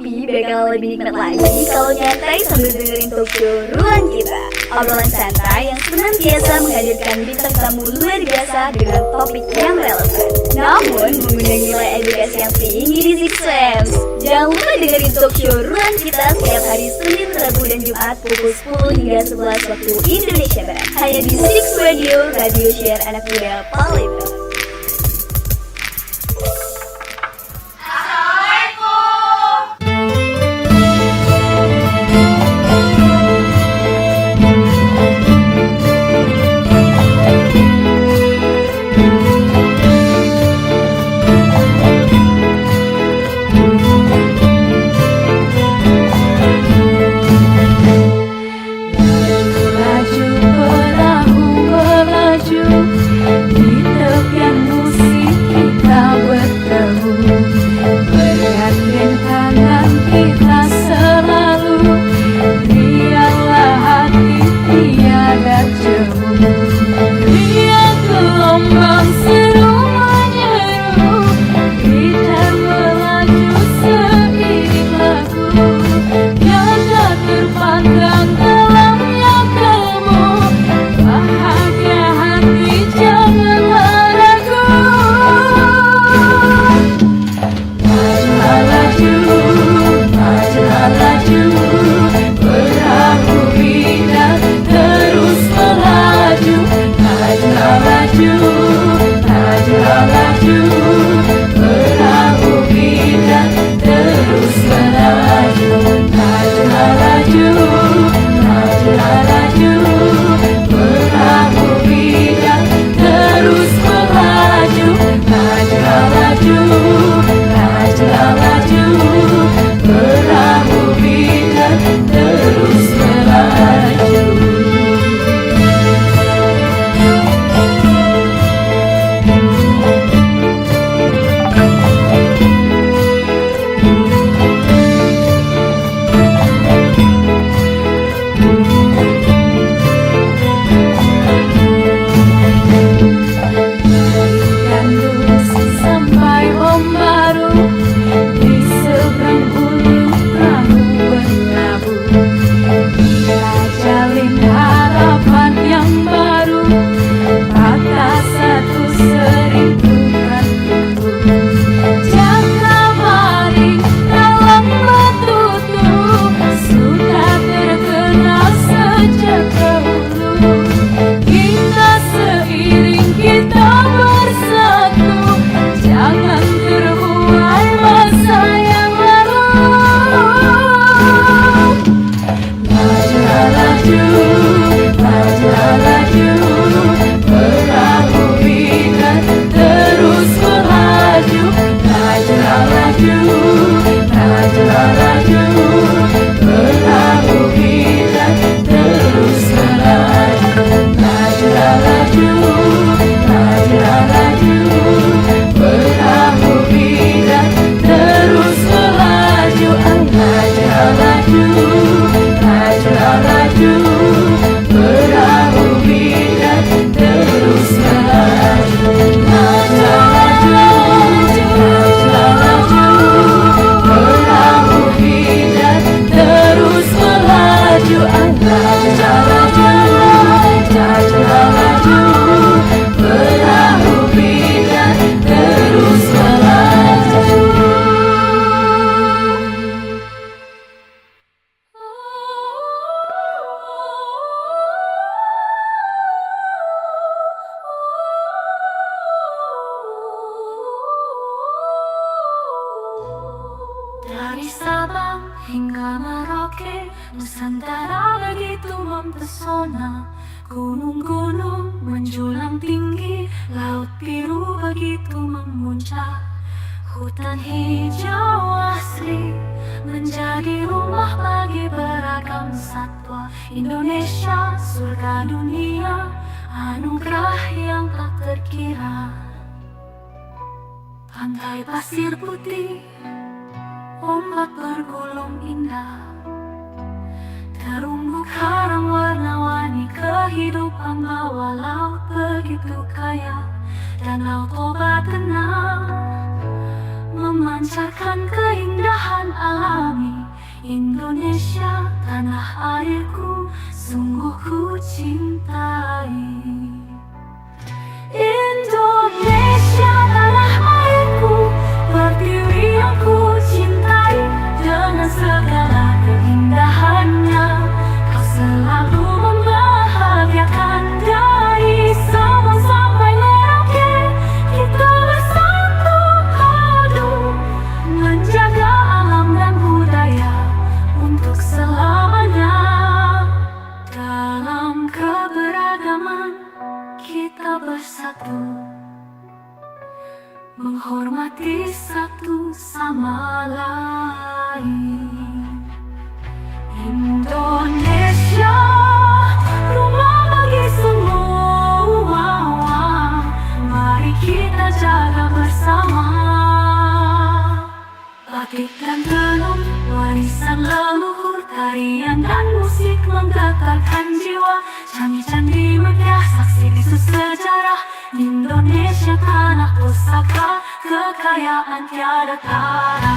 Tapi bakal lebih nikmat lagi kalau nyantai sambil dengerin talk show Ruang Kita. Obrolan santai yang senantiasa menghadirkan bintang tamu luar biasa dengan topik yang relevan, namun mengundang nilai edukasi yang tinggi di Six Sense. Jangan lupa dengerin talk show Ruang Kita setiap hari Senin, Rabu, dan Jumat pukul 10 hingga 11 waktu Indonesia Barat. Hanya di Six Radio, radio share anak muda Palembang. Dari Sabang hingga Merauke, Nusantara begitu mempesona. Gunung-gunung menjulang tinggi, laut biru begitu memuncak. Hutan hijau asli menjadi rumah bagi beragam satwa. Indonesia surga dunia, anugerah yang tak terkira. Pantai pasir putih, ombak bergulung indah, terumbu karang warna-warni, kehidupan bawah laut begitu kaya. Danau Toba tenang, memancarkan keindahan alam Indonesia, tanah airku, sungguh ku cintai. Indonesia, tanah airku, pertiwi yang ku cintai. Dengan segala keindahannya, kau selalu membahagiakan. Dari Sabang sampai Merauke, kita bersatu padu menjaga alam dan budaya untuk selamanya. Dalam keberagaman kita bersatu, menghormati satu sama lain. Indonesia, rumah bagi semua. Mari kita jaga bersama. Batik dan tenun, warisan leluhur, tarian dan musik menggetarkan jiwa. Candi-candi megah, saksi bisu sejarah. Indonesia, tanah pusaka, kekayaan tiada tara.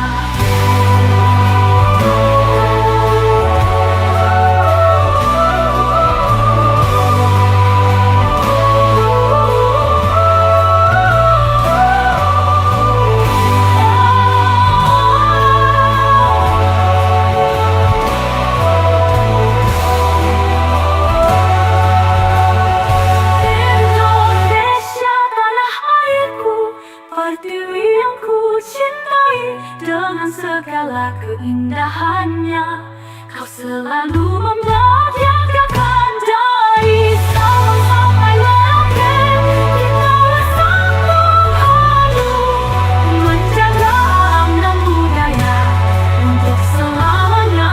Pertiwi yang ku cintai, dengan segala keindahannya, kau selalu membahagiakan. Dari Sabang sampai Merauke, kita bersatu padu menjaga alam dan budaya untuk selamanya.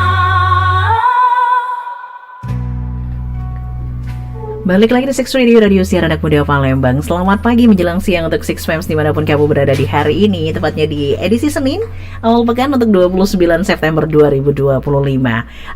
Balik lagi di Six Radio, radio siaran anak muda Palembang. Selamat pagi menjelang siang untuk Six Fams dimanapun kamu berada di hari ini. Tepatnya di edisi Senin, awal pekan untuk 29 September 2025.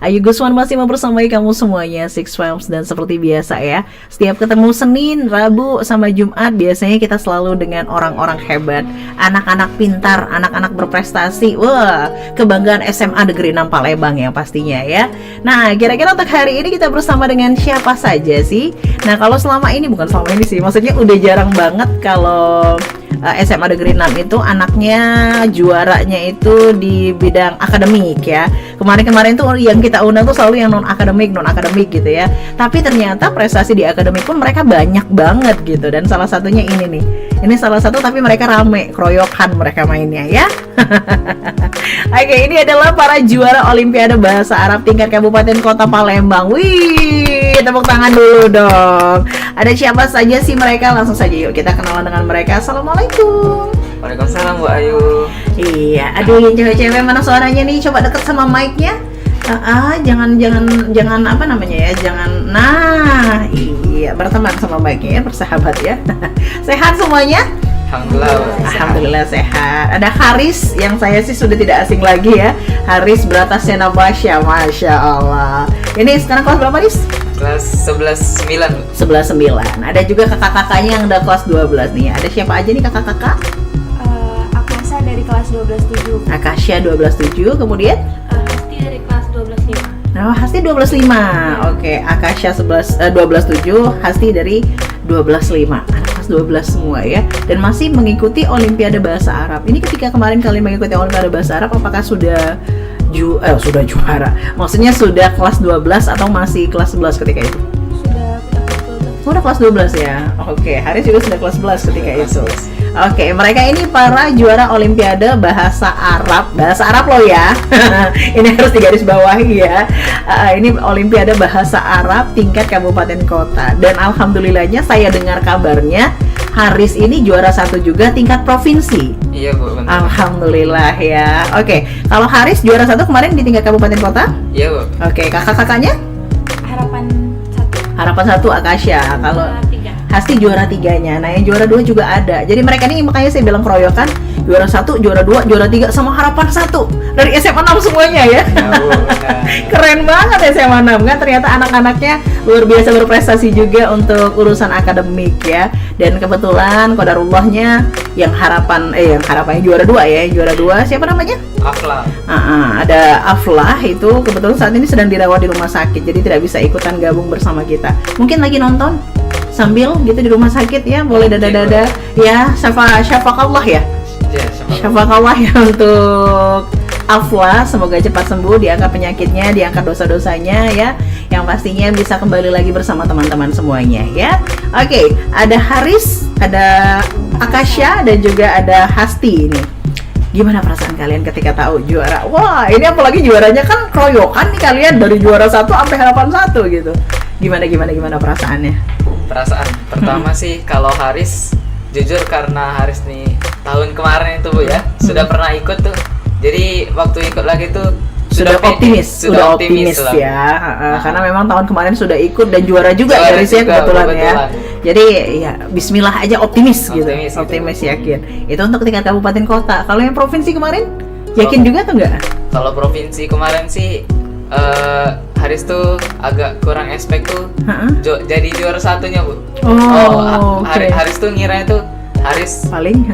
Ayu Guswan masih mempersamai kamu semuanya Six Fams. Dan seperti biasa ya, setiap ketemu Senin, Rabu, sama Jumat, biasanya kita selalu dengan orang-orang hebat, anak-anak pintar, anak-anak berprestasi. Wah, kebanggaan SMA Negeri 6 Palembang ya pastinya ya. Nah, kira-kira untuk hari ini kita bersama dengan siapa saja sih? Nah, kalau selama ini, bukan selama ini sih, maksudnya udah jarang banget kalau SMA Negeri 6 itu anaknya juaranya itu di bidang akademik ya. Kemarin-kemarin tuh yang kita undang tuh selalu yang non-akademik gitu ya. Tapi ternyata prestasi di akademik pun mereka banyak banget gitu. Dan salah satunya ini nih. Ini salah satu, tapi mereka rame, keroyokan mereka mainnya ya. Oke, ini adalah para juara Olimpiade Bahasa Arab tingkat Kabupaten Kota Palembang. Wih, tepuk tangan dulu dong. Ada siapa saja sih mereka? Langsung saja yuk kita kenalan dengan mereka. Assalamualaikum. Waalaikumsalam Bu Ayu. Iya, aduh yang cewek-cewek mana suaranya nih? Coba deket sama mic-nya. Jangan apa namanya ya? Jangan. Nah, iya, berteman sama mic-nya ya, bersahabat ya. Sehat semuanya? Alhamdulillah sehat. Ada Haris yang saya sih sudah tidak asing lagi ya. Haris Bratasena Basya, Masya Allah. Ini sekarang kelas berapa, Haris? Kelas 11-9. 11-9. Ada juga kakak-kakaknya yang udah kelas 12 nih. Ada siapa aja nih kakak-kakak? Akasha dari kelas 12-7. Akasha 12-7, kemudian? Hasti dari kelas 12-5. Nah, Hasti 12-5. Oke, Akasha 12-7, Hasti dari 12-5. Anak kelas 12 semua ya. Dan masih mengikuti Olimpiade Bahasa Arab. Ini ketika kemarin kalian mengikuti Olimpiade Bahasa Arab, apakah sudah juara? Maksudnya sudah kelas 12 atau masih kelas 11 ketika itu? Sudah kelas 12 ya. Oke, Haris juga sudah kelas 11 ketika itu. Oke, mereka ini para juara Olimpiade Bahasa Arab. Bahasa Arab loh ya. Ini harus digarisbawahi ya. Ini Olimpiade Bahasa Arab tingkat kabupaten kota. Dan alhamdulillahnya saya dengar kabarnya Haris ini juara 1 juga tingkat provinsi. Iya Bu, benar. Alhamdulillah ya. Oke, kalau Haris juara 1 kemarin di tingkat kabupaten kota? Iya Bu. Oke, kakak-kakaknya? Harapan 1. Harapan 1 Akasha. Kalau Hasti juara 3-nya. Nah, yang juara 2 juga ada. Jadi mereka ini makanya saya bilang keroyokan, juara 1, juara 2, juara 3 sama harapan 1 dari SMA 6 semuanya ya. Ya, Bu, benar. Keren banget SMA 6 kan, ternyata anak-anaknya luar biasa berprestasi juga untuk urusan akademik ya. Dan kebetulan qadarullahnya yang harapannya juara 2 ya. Juara 2 siapa namanya? Afla. Ada Aflah itu kebetulan saat ini sedang dirawat di rumah sakit, jadi tidak bisa ikutan gabung bersama kita. Mungkin lagi nonton sambil gitu di rumah sakit ya, boleh dada-dada ya, syafakallah ya. Ya, sama. Syafakallah ya untuk Afla, semoga cepat sembuh, diangkat penyakitnya, diangkat dosa-dosanya ya, yang pastinya bisa kembali lagi bersama teman-teman semuanya ya. Oke, ada Haris, ada Akasha, dan juga ada Hasti ini. Gimana perasaan kalian ketika tahu juara? Wah, ini apalagi juaranya kan keroyokan nih kalian, dari juara 1 sampai harapan 1 gitu. Gimana perasaannya? Perasaan pertama sih kalau Haris, jujur karena Haris nih tahun kemarin itu Bu ya sudah pernah ikut tuh, jadi waktu ikut lagi tuh Sudah pede, optimis lah. ya. Karena memang tahun kemarin sudah ikut dan juara juga Juara dari saya juga, kebetulan ya. kebetulan. Jadi ya Bismillah aja optimis gitu. Optimis gitu. Optimis yakin. Itu untuk tingkat kabupaten kota. Kalau yang provinsi kemarin yakin juga atau enggak? Kalau provinsi kemarin sih Haris tuh agak kurang expect tuh jadi juara 1-nya Bu. Oke. Haris tuh ngira itu Haris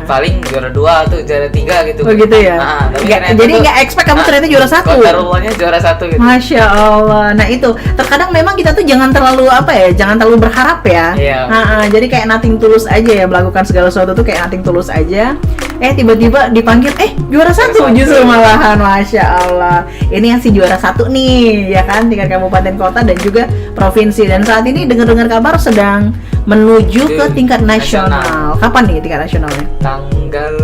Paling juara 2 tuh juara 3 gitu. Oh gitu ya. Tapi Jadi nggak expect kamu ternyata juara 1. Qadarullah-nya juara 1 gitu. Masya Allah. Nah itu terkadang memang kita tuh jangan terlalu jangan terlalu berharap ya. Iya. Jadi kayak nothing tulus aja ya, melakukan segala sesuatu tuh kayak nothing tulus aja. Tiba-tiba dipanggil juara 1 justru malahan. Masya Allah. Ini yang si juara 1 nih ya kan, tingkat kabupaten kota dan juga provinsi. Dan saat ini dengar-dengar kabar sedang menuju ke tingkat nasional. Kapan nih tingkat nasionalnya? Tanggal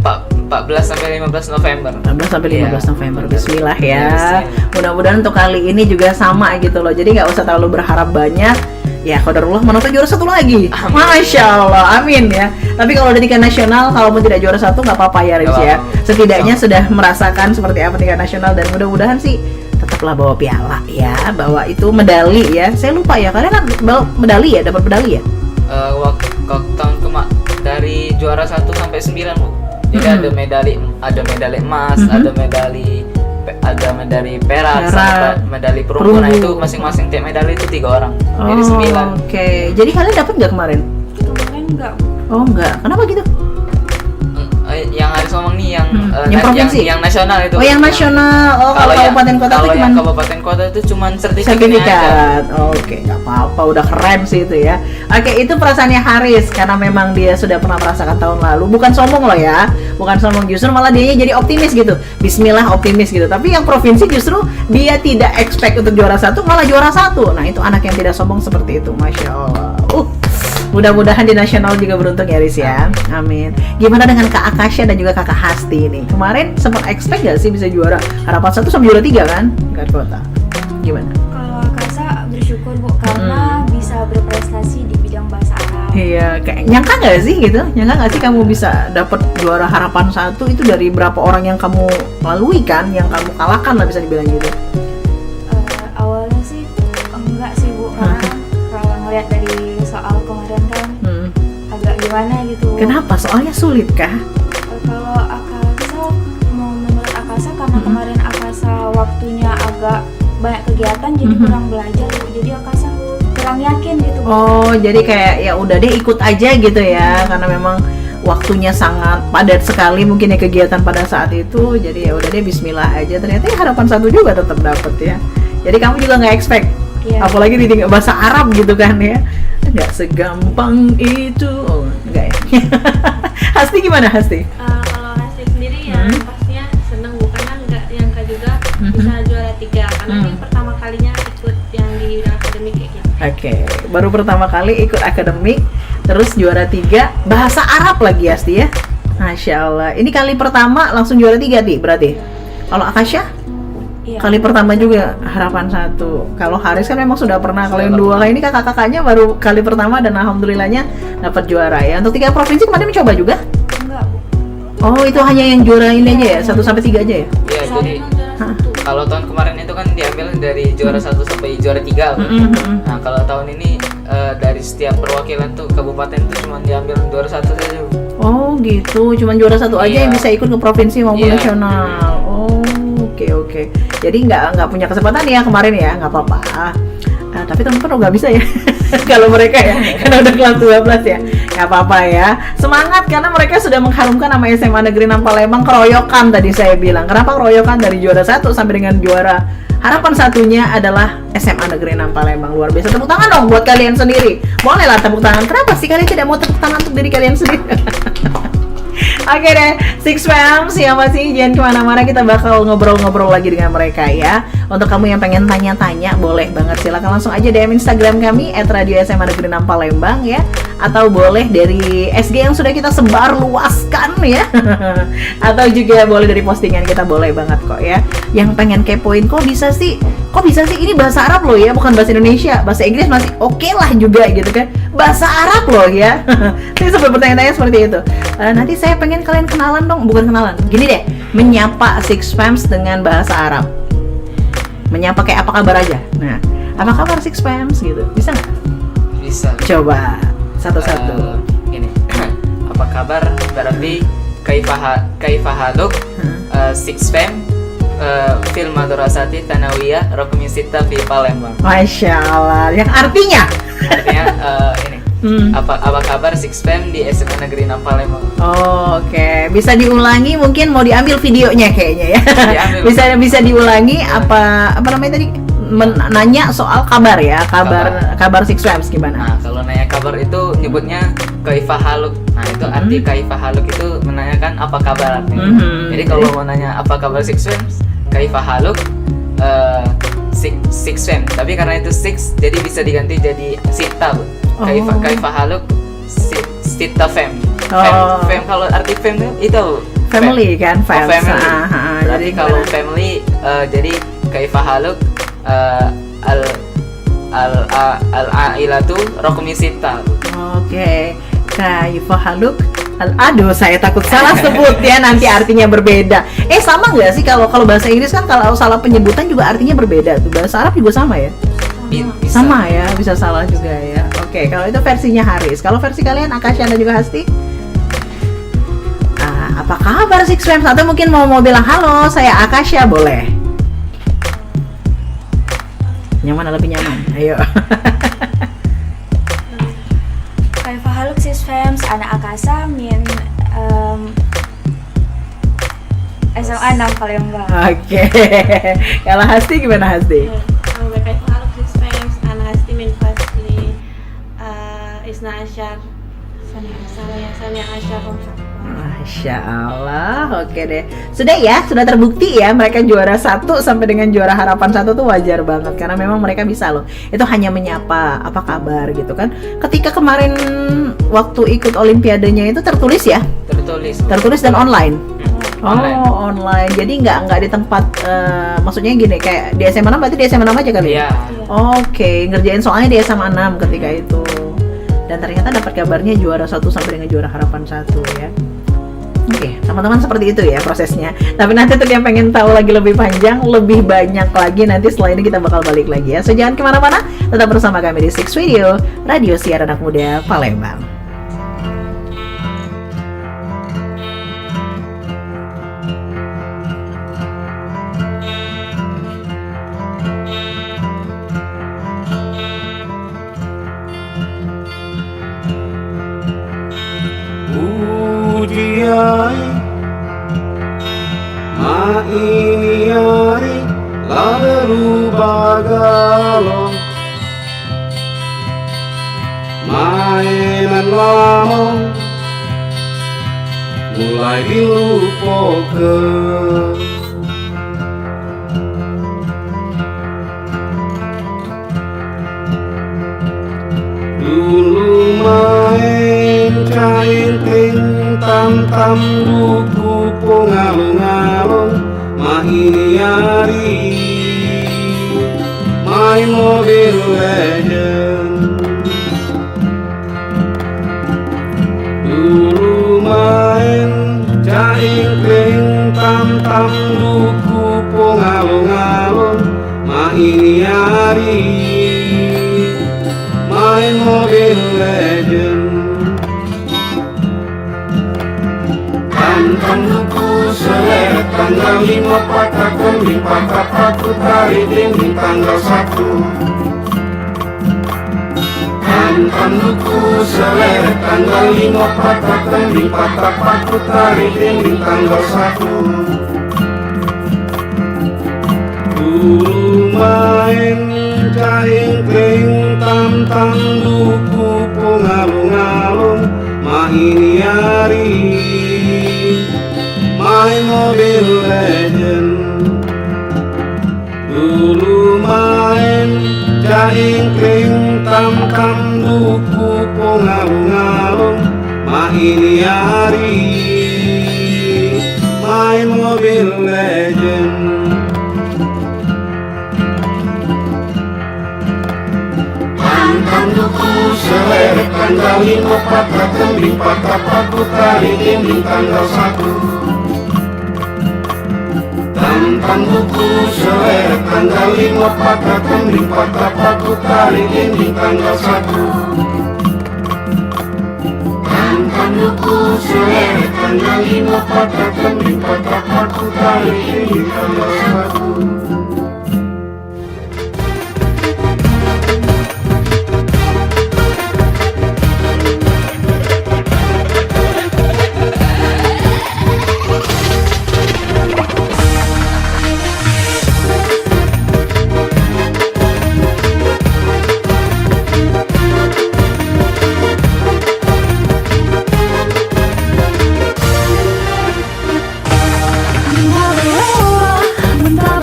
14 sampai 15 November. 14 sampai 15 November. Bismillah Ya, ya. bismillah. Mudah-mudahan untuk kali ini juga sama gitu loh. Jadi nggak usah terlalu berharap banyak. Ya qadarullah menonton juara 1 lagi. Amin. Masya Allah, amin ya. Tapi kalau udah tingkat nasional, kalaupun tidak juara 1 nggak apa-apa ya Riz ya. Setidaknya sudah merasakan seperti apa tingkat nasional, dan mudah-mudahan sih tetaplah bawa piala ya, bawa itu medali ya. Saya lupa ya, kalian bawa medali ya, dapat medali ya? Waktu tahun dari juara 1 sampai 9 Bu. Jadi ada medali emas, ada medali perak, sama medali perunggu. Nah itu masing-masing tiap medali itu 3 orang. Jadi 9. Oke. Jadi kalian dapat nggak kemarin? Kemarin enggak, Bu. Oh enggak. Kenapa gitu? Yang Haris ngomong nih Yang provinsi? yang nasional itu. Oh yang nasional. Oh kalau kabupaten kota kalau itu yang cuman kabupaten kota itu cuman sertifikat. sertifikat. Oke, nggak apa-apa, udah keren sih itu ya. Oke, itu perasaannya Haris karena memang dia sudah pernah merasakan tahun lalu. Bukan sombong loh ya, bukan sombong, justru malah dia jadi optimis gitu. Bismillah optimis gitu. Tapi yang provinsi justru dia tidak expect untuk juara 1, malah juara 1. Nah itu anak yang tidak sombong seperti itu, Masya Allah. Mudah-mudahan di nasional juga beruntung ya Riz ya. Amin. Gimana dengan Kak Akasha dan juga Kakak Hasti ini? Kemarin sempat expect gak sih bisa juara harapan 1 sampai juara 3 kan? Tingkat kota. Gimana? Kalau Kasa bersyukur, Bu, karena bisa berprestasi di bidang bahasa Arab. Iya, kayak nyangka gak sih gitu? Nyangka gak sih kamu bisa dapat juara harapan 1 itu dari berapa orang yang kamu lalui kan? Yang kamu kalahkan lah bisa dibilang gitu. Awalnya sih enggak sih, Bu, karena kalau ngeliat dari soal kemarin kan agak gimana gitu. Kenapa? Soalnya sulit kah? Kalau Akasa, menurut Akasa karena kemarin Akasa waktunya agak banyak kegiatan jadi kurang belajar, Bu. Jadi Akasa kurang yakin gitu, Bu. Oh, jadi kayak ya udah deh ikut aja gitu ya, karena memang waktunya sangat padat sekali mungkin ya kegiatan pada saat itu. Jadi ya udah deh bismillah aja. Ternyata ya harapan 1 juga tetap dapet ya. Jadi kamu juga nggak expect, apalagi di bahasa Arab gitu kan ya. Nggak segampang itu. Oh, enggak ya. Hasti gimana Hasti? Kalau Hasti sendiri ya pastinya seneng, bukannya nggak nyangka juga bisa juara 3 karena ini pertama kalinya ikut yang di akademik kayak gitu. Oke, baru pertama kali ikut akademik, terus juara 3 bahasa Arab lagi Hasti ya. Masya Allah. Ini kali pertama langsung juara 3 Di berarti. Kalau Akasha? Iya. Kali pertama juga harapan 1. Kalau Haris kan memang sudah pernah. Kalau yang 2 kali ini kakak-kakaknya baru kali pertama dan alhamdulillahnya dapat juara ya. Untuk 3 provinsi kemarin mencoba juga? Enggak, Bu. Oh itu hanya yang juara ini aja ya, 1 sampai 3 aja ya? Iya, Saya jadi emang juara 1. Kalau tahun kemarin itu kan diambil dari juara 1 sampai juara 3. Nah, kalau tahun ini dari setiap perwakilan tuh kabupaten tuh cuma diambil juara 1 saja. Oh gitu, cuman juara 1 aja Iya. yang bisa ikut ke provinsi maupun Iya. nasional. Oh, oke. Jadi nggak punya kesempatan ya kemarin ya, nggak apa-apa. Tapi teman-teman nggak bisa ya kalau mereka ya karena udah kelas 12 ya, nggak apa-apa ya. Semangat karena mereka sudah mengharumkan nama SMA Negeri 6 Palembang. Keroyokan tadi saya bilang. Kenapa keroyokan dari juara 1 sampai dengan juara harapan satunya adalah SMA Negeri 6 Palembang. Luar biasa. Tepuk tangan dong buat kalian sendiri. Bolehlah tepuk tangan. Kenapa sih kalian tidak mau tepuk tangan untuk diri kalian sendiri? Oke deh, Six Fams ya masih jangan kemana-mana, kita bakal ngobrol-ngobrol lagi dengan mereka ya. Untuk kamu yang pengen tanya-tanya, boleh banget silakan langsung aja DM Instagram kami @radio SMA Negeri 6 Palembang ya. Atau boleh dari SG yang sudah kita sebar luaskan ya. Atau juga boleh dari postingan kita, boleh banget kok ya. Yang pengen kepoin, kok bisa sih ini bahasa Arab loh ya, bukan bahasa Indonesia. Bahasa Inggris masih oke lah juga gitu kan. Bahasa Arab loh ya. Saya sempat bertanya-tanya seperti itu. Nanti saya pengen kalian kenalan dong, bukan kenalan. Gini deh, menyapa Six Fams dengan bahasa Arab. Menyapa kayak apa kabar aja. Nah, apa kabar Six Fams gitu. Bisa nggak? Bisa. Coba satu-satu. Ini apa kabar? Berarti kaifa haluk Six Fam fil madrasati Tanawiyah Rukmi Sitta fi Palembang. Masya Allah. Yang artinya? Artinya ini apa kabar Six Fam di SMA Negeri 6 Palembang. Oh, oke. Bisa diulangi, mungkin mau diambil videonya kayaknya ya. Diambil. bisa diulangi apa namanya tadi? Nanya soal kabar ya, kabar Six Fams gimana? Nah, kalau nanya kabar itu nyebutnya kaifa haluk. Nah, itu arti kaifa haluk itu menanyakan apa kabar artinya. Jadi kalau mau nanya apa kabar Six Fams, kaifa haluk Six Fam. Tapi karena itu Six, jadi bisa diganti jadi Sita, Bu. Kaifa haluk Sita Fam. Fam kalau arti fam itu Family kan, fans. family. Jadi Jadi kalau gimana? family jadi kaifa haluk al ailatu rokmi sita. Oke. Kaifa haluk aduh, saya takut salah sebut ya, nanti artinya berbeda. Sama nggak sih kalau bahasa Inggris kan kalau salah penyebutan juga artinya berbeda tuh. Bahasa Arab juga sama ya? Bisa. Sama ya, bisa salah juga ya. Oke, kalau itu versinya Haris. Kalau versi kalian Akasha dan juga Hasti? Apa kabar Six Fams? Atau mungkin mau bilang halo, saya Akasha, boleh? Yang mana lebih nyaman? Ayo. Kaifa haluk Six Fams, anak Akasa min SMA 6 Palembang. Oke. Kalau Hasti gimana Hasti? Sama kaifa haluk Six Fams, ana hasti min fasli Isna Asyar. Sania Asyar Romsak. Masya Allah, oke deh. Sudah terbukti ya mereka juara 1 sampai dengan juara harapan 1 tuh wajar banget karena memang mereka bisa loh. Itu hanya menyapa, apa kabar gitu kan. Ketika kemarin waktu ikut olimpiadenya itu tertulis ya? Tertulis dan online. Online. Jadi nggak di tempat maksudnya gini kayak di SMA 6 berarti di SMA 6 aja kali ya? Iya. Oke, ngerjain soalnya di SMA 6 ketika itu. Dan ternyata dapat kabarnya juara 1 sampai dengan juara harapan 1 ya. Oke, teman-teman seperti itu ya prosesnya. Tapi nanti untuk yang pengen tahu lagi lebih panjang, lebih banyak lagi, nanti setelah ini kita bakal balik lagi ya. So jangan kemana-mana, tetap bersama kami di Six Radio, Radio Siar Anak Muda Palembang. Ujiai ma ini hari lalu bagalo mainan lama mulai dilupakan. Dulu main kain tam buku pengalung-alung mahini hari main Mobile Legend. Dulu main kain tam buku pengalung-alung Paku tari dinding tanggal 1. Tanduku seleret tanggal 5 patah tembing patah paku tari dinding tanggal 1. Dulu main caing kling tam tam duku pungalung-alung mahini hari main Mobile Legend. Dulu main caing kling tam tam duku pungalung-alung mahini hari main Mobile Legend. Tanduku seleret tanggal 5 patah tembing patah paku tari dinding tanggal 1. Tanduku seleret tanggal 5 patah tembing patah paku tari dinding tanggal 1. Tanduku seleret tanggal 5 patah tembing patah paku tari dinding tanggal 1. Mentah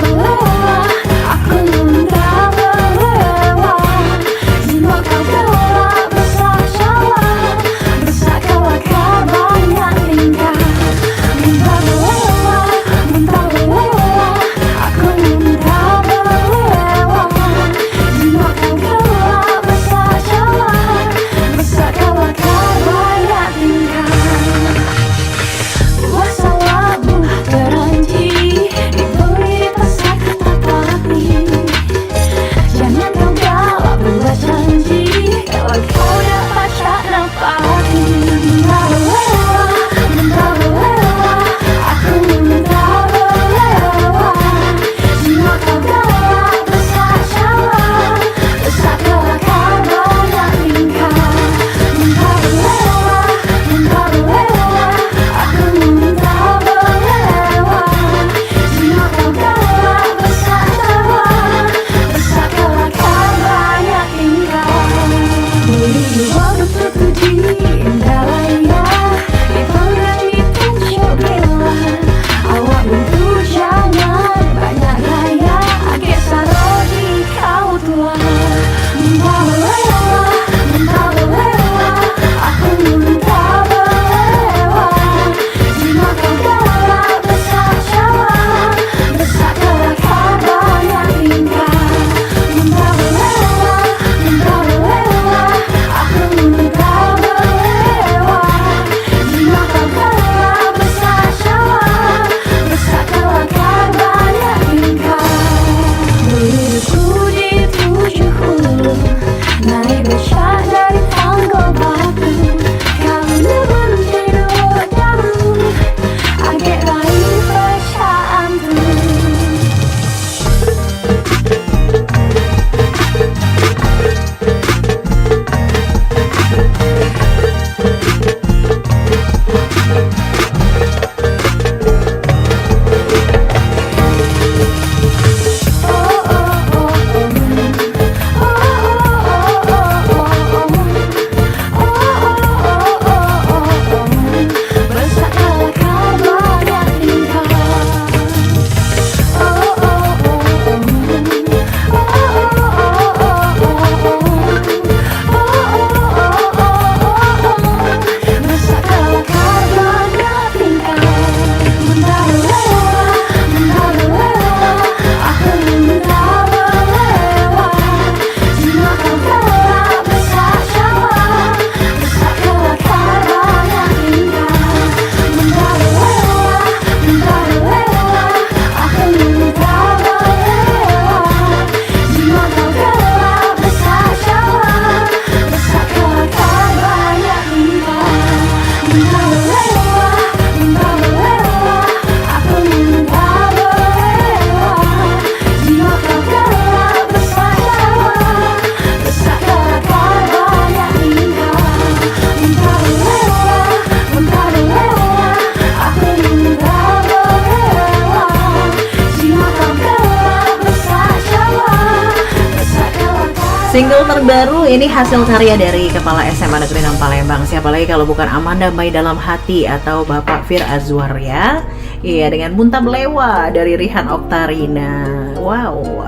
Single terbaru ini hasil karya dari Kepala SMA Negeri 6 Palembang. Siapa lagi kalau bukan Amanda Mai Dalam Hati atau Bapak Fir Azwar ya. Iya, dengan Munta Belewa dari Rihan Oktarina. Wow,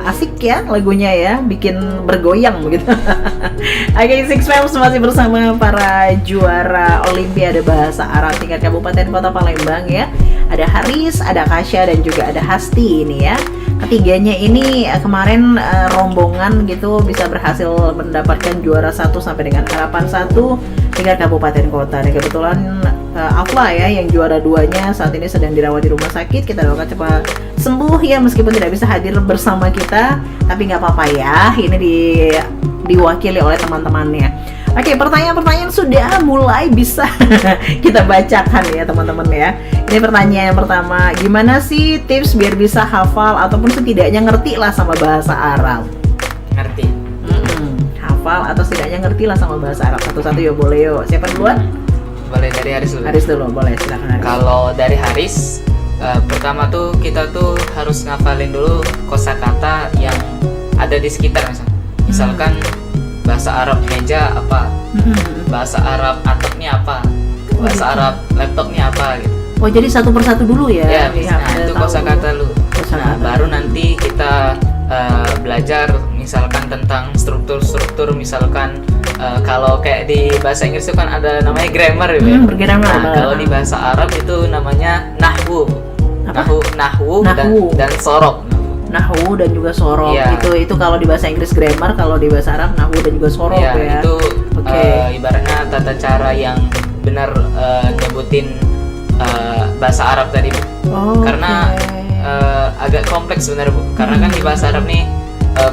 asik ya lagunya ya, bikin bergoyang begitu. Oke, Six Femmes masih bersama para juara Olimpiade Bahasa Arab tingkat Kabupaten Kota Palembang ya. Ada Haris, ada Kasya, dan juga ada Hasti ini ya. Ketiganya ini kemarin rombongan gitu bisa berhasil mendapatkan juara 1 sampai dengan harapan 1 tingkat kabupaten kota. Dan kebetulan Afla ya yang juara 2-nya saat ini sedang dirawat di rumah sakit. Kita doakan cepat sembuh ya, meskipun tidak bisa hadir bersama kita, tapi nggak apa-apa ya. Ini diwakili oleh teman-temannya. Oke, pertanyaan-pertanyaan sudah mulai bisa kita bacakan ya teman-teman ya. Ini pertanyaan yang pertama, gimana sih tips biar bisa hafal ataupun setidaknya ngerti lah sama bahasa Arab? Ngerti. Hafal atau setidaknya ngerti lah sama bahasa Arab. Satu-satu ya boleh yuk. Siapa duluan? Boleh dari Haris dulu. Haris dulu, boleh silakan Haris. Kalau dari Haris, pertama tuh kita tuh harus ngafalin dulu kosakata yang ada di sekitar misalkan bahasa Arab meja apa, bahasa Arab atapnya apa, bahasa Arab laptopnya apa gitu. Oh, jadi satu persatu dulu ya? Ya, misalnya itu kosakata lu. Nah, baru nanti kita belajar misalkan tentang struktur-struktur, misalkan kalau kayak di bahasa Inggris itu kan ada namanya grammar ya. Bergrammar. Nah, kalau di bahasa Arab itu namanya nahwu. Nahwu dan sorok. Nahwu dan juga sorok. Ya. Itu kalau di bahasa Inggris grammar, kalau di bahasa Arab nahwu dan juga sorok ya. Itu ibaratnya tata cara yang benar nyebutin bahasa Arab tadi, Bu. Karena agak kompleks sebenarnya, Bu. Karena kan di bahasa Arab nih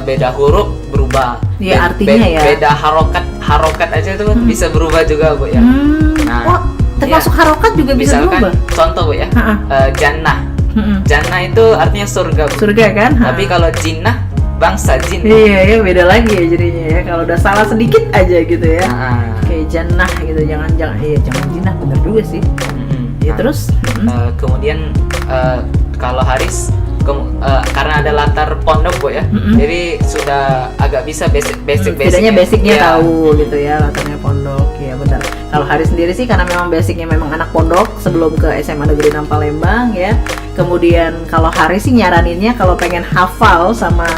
beda huruf berubah. Iya, artinya ya. Beda harokat aja itu bisa berubah juga, Bu ya. Nah, termasuk harokat juga bisa misalkan, berubah. Contoh, Bu ya. Jannah. Jannah itu artinya surga, Bu. Surga kan? Tapi kalau jinnah bangsa jin. Iya, beda lagi ya jadinya ya. Kalau udah salah sedikit aja gitu ya. Kayak jannah gitu, jangan jinnah, bener juga sih. Ya, terus kemudian kalau Haris karena ada latar pondok, Bu ya. Jadi sudah agak bisa bedanya basicnya tahu gitu ya, latarnya pondok. Ya benar. Kalau Haris sendiri sih karena memang basicnya memang anak pondok sebelum ke SMA Negeri 6 Palembang ya. Kemudian kalau Haris sih nyaraninnya kalau pengen hafal sama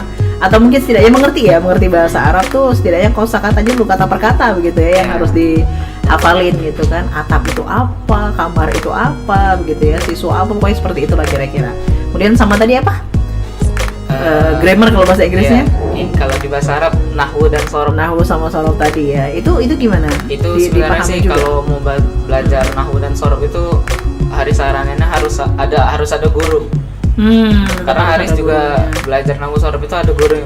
atau mungkin setidaknya mengerti bahasa Arab tuh setidaknya kosakatanya dulu kata per kata begitu ya, yang harus dihafalin gitu kan. Atap itu apa, kamar itu apa begitu ya, siswa apa, pokoknya seperti itulah kira-kira. Kemudian sama tadi apa? Grammar kalau bahasa Inggrisnya? Kalau di bahasa Arab nahwu dan sorok. Nahwu sama sorok tadi ya. Itu gimana? Itu sebenarnya sih juga. Kalau mau belajar nahwu dan sorok itu Haris saraninnya harus ada guru. Karena Haris juga belajar nahwu sorok itu ada guru.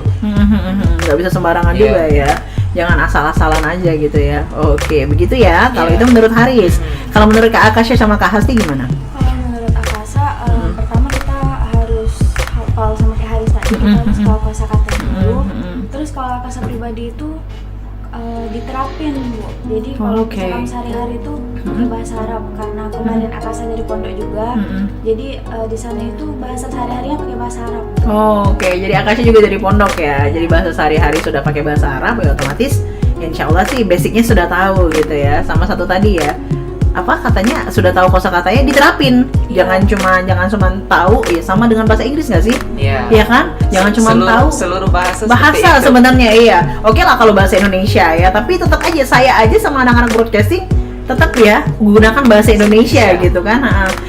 Nggak bisa sembarangan juga ya. Jangan asal-asalan aja gitu ya. Oke, begitu ya. Kalau itu menurut Haris. Kalau menurut Kak Akasya sama Kak Hasti gimana? Kalau menurut Akasa, pertama kita harus hafal sama kayak Haris tadi, kita harus tahu kosakatanya dulu. Terus kalau Akasa pribadi itu diterapin, Bu. Jadi kalau misalkan sehari-hari itu pakai bahasa Arab, karena kemarin Akasa dari pondok juga. Jadi di sana itu bahasa sehari-harinya pakai bahasa Arab. Oke, jadi Akasya juga dari pondok ya. Jadi bahasa sehari-hari sudah pakai bahasa Arab ya, otomatis insya Allah sih basicnya sudah tahu gitu ya. Sama satu tadi ya, apa katanya sudah tahu kosakatanya diterapin. Jangan cuma tahu ya, sama dengan bahasa Inggris nggak sih? Iya kan? Jangan cuma tahu seluruh bahasa sebenarnya iya. Oke lah kalau bahasa Indonesia ya, tapi tetap aja saya sama anak-anak broadcasting tetap ya gunakan bahasa Indonesia gitu kan.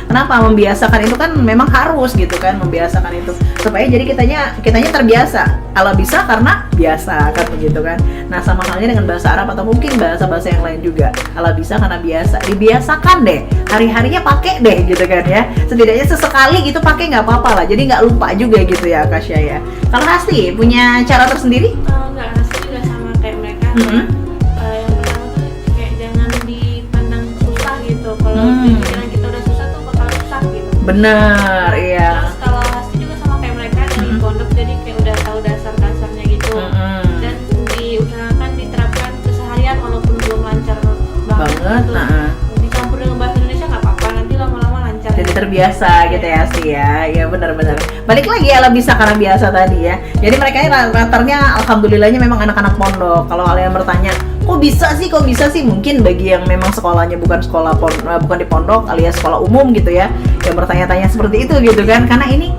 Kenapa? Membiasakan itu kan memang harus gitu kan, membiasakan itu supaya jadi kitanya terbiasa. Ala bisa karena biasa kan begitu kan. Nah, sama halnya dengan bahasa Arab atau mungkin bahasa-bahasa yang lain juga. Ala bisa karena biasa. Dibiasakan deh. Hari-harinya pakai deh gitu kan ya. Setidaknya sesekali gitu pakai nggak apa-apa lah. Jadi nggak lupa juga gitu ya Akasya ya. Kalau Hasti punya cara tersendiri? Enggak, Hasti juga sama kayak mereka. Yang pertama tuh kayak jangan dipandang susah gitu. Kalau pikiran kita udah susah tuh bakal susah gitu. Benar, iya. Terus kalau Hasti juga sama kayak mereka dari pondok, jadi kayak udah tahu dasar-dasarnya gitu. Dan diusahakan diterapkan keseharian walaupun belum lancar banget gitu. Dicampur dengan bahasa Indonesia nggak apa-apa, nanti lama-lama lancar. Jadi biasa gitu ya Asti ya. Ya benar-benar. Balik lagi ala bisa karena biasa tadi ya. Jadi mereka ini latarnya alhamdulillahnya memang anak-anak pondok. Kalau kalian bertanya, kok bisa sih? Mungkin bagi yang memang sekolahnya bukan bukan di pondok alias sekolah umum gitu ya, yang bertanya-tanya seperti itu gitu kan. Karena ini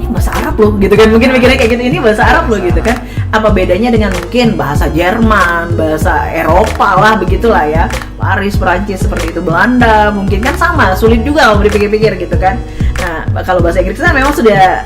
bahasa Arab loh gitu kan, mungkin mikirnya kayak gitu, ini bahasa Arab loh gitu kan. Apa bedanya dengan mungkin bahasa Jerman, bahasa Eropa lah begitulah ya, Paris, Perancis seperti itu, Belanda mungkin kan sama, sulit juga kalau dipikir-pikir gitu kan. Nah kalau bahasa Inggris kan memang sudah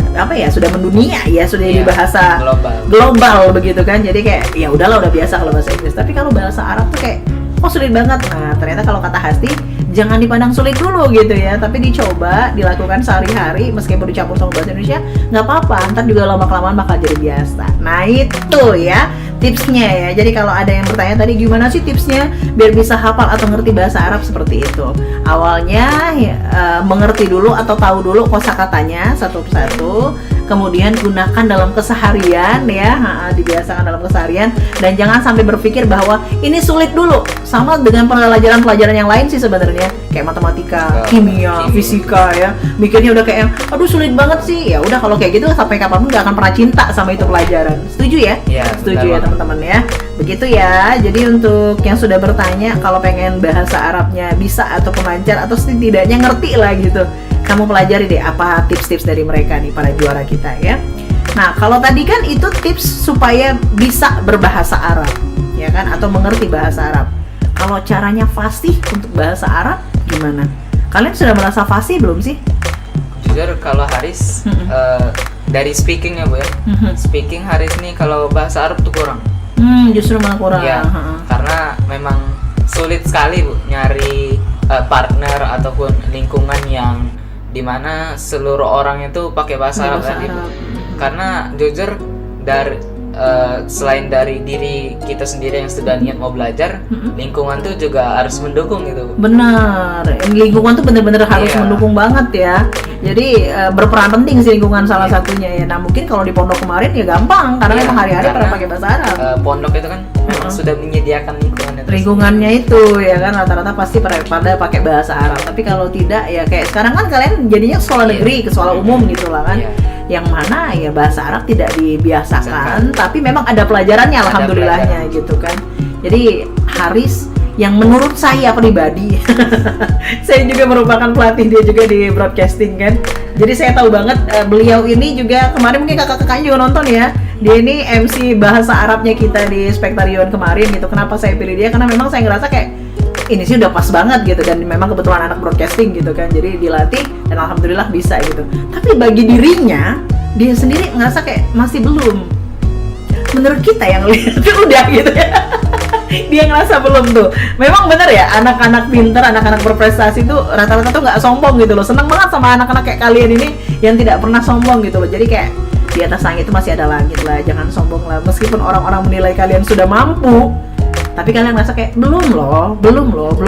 sudah mendunia ya, sudah di bahasa global begitu kan. Jadi kayak ya udahlah, udah biasa kalau bahasa Inggris. Tapi kalau bahasa Arab tuh kayak sulit banget. Nah ternyata kalau kata Hasti, jangan dipandang sulit dulu gitu ya, tapi dicoba, dilakukan sehari-hari, meskipun dicampur sama bahasa Indonesia nggak apa-apa, ntar juga lama-kelamaan bakal jadi biasa. Nah itu ya tipsnya ya. Jadi kalau ada yang bertanya tadi gimana sih tipsnya biar bisa hafal atau ngerti bahasa Arab, seperti itu. Awalnya mengerti dulu atau tahu dulu kosakatanya satu persatu, kemudian gunakan dalam keseharian ya, dibiasakan dalam keseharian, dan jangan sampai berpikir bahwa ini sulit dulu. Sama dengan pelajaran-pelajaran yang lain sih sebenarnya, kayak matematika, kimia, fisika ya, mikirnya udah kayak aduh sulit banget sih. Ya udah kalau kayak gitu sampai kapanpun nggak akan pernah cinta sama itu pelajaran. Setuju ya? Setuju ya teman-teman ya. Begitu ya. Jadi untuk yang sudah bertanya, kalau pengen bahasa Arabnya bisa ataupun lancar atau setidaknya ngerti lah gitu, kamu pelajari deh apa tips-tips dari mereka nih, para juara kita ya. Nah kalau tadi kan itu tips supaya bisa berbahasa Arab ya kan, atau mengerti bahasa Arab. Kalau caranya fasih untuk bahasa Arab gimana? Kalian sudah merasa fasih belum sih? Jujur kalau Haris dari speakingnya Bu ya, speaking Haris nih kalau bahasa Arab tuh kurang. Justru malah kurang ya, karena memang sulit sekali Bu nyari partner ataupun lingkungan yang dimana seluruh orang itu pakai bahasa Arab tadi. Karena jujur dari selain dari diri kita sendiri yang sudah niat mau belajar, lingkungan tuh juga harus mendukung gitu. Benar, lingkungan tuh bener-bener harus mendukung banget ya. Jadi berperan penting sih lingkungan salah satunya ya. Nah mungkin kalau di pondok kemarin ya gampang karena memang hari-hari pada pakai bahasa Arab. Pondok itu kan memang sudah menyediakan lingkungannya itu ya kan, rata-rata pasti pada pakai bahasa Arab. Tapi kalau tidak ya kayak sekarang kan kalian jadinya sekolah negeri, ke sekolah umum gitu lah kan. Yang mana ya bahasa Arab tidak dibiasakan, tapi memang ada pelajarannya alhamdulillahnya gitu kan. Jadi Haris yang menurut saya pribadi saya juga merupakan pelatih dia juga di broadcasting kan, jadi saya tahu banget beliau ini juga kemarin mungkin kakak-kakaknya juga nonton ya, dia ini MC bahasa Arabnya kita di Spektarion kemarin gitu. Kenapa saya pilih dia? Karena memang saya ngerasa kayak ini sih udah pas banget gitu, dan memang kebetulan anak broadcasting gitu kan, jadi dilatih dan alhamdulillah bisa gitu. Tapi bagi dirinya dia sendiri ngerasa kayak masih belum. Menurut kita yang lihat itu udah gitu ya. Dia ngerasa belum tuh. Memang bener ya, anak-anak pintar, anak-anak berprestasi tuh rata-rata tuh nggak sombong gitu loh. Seneng banget sama anak-anak kayak kalian ini yang tidak pernah sombong gitu loh. Jadi kayak di atas langit itu masih ada langit lah, jangan sombong lah. Meskipun orang-orang menilai kalian sudah mampu, tapi kalian ngerasa kayak belum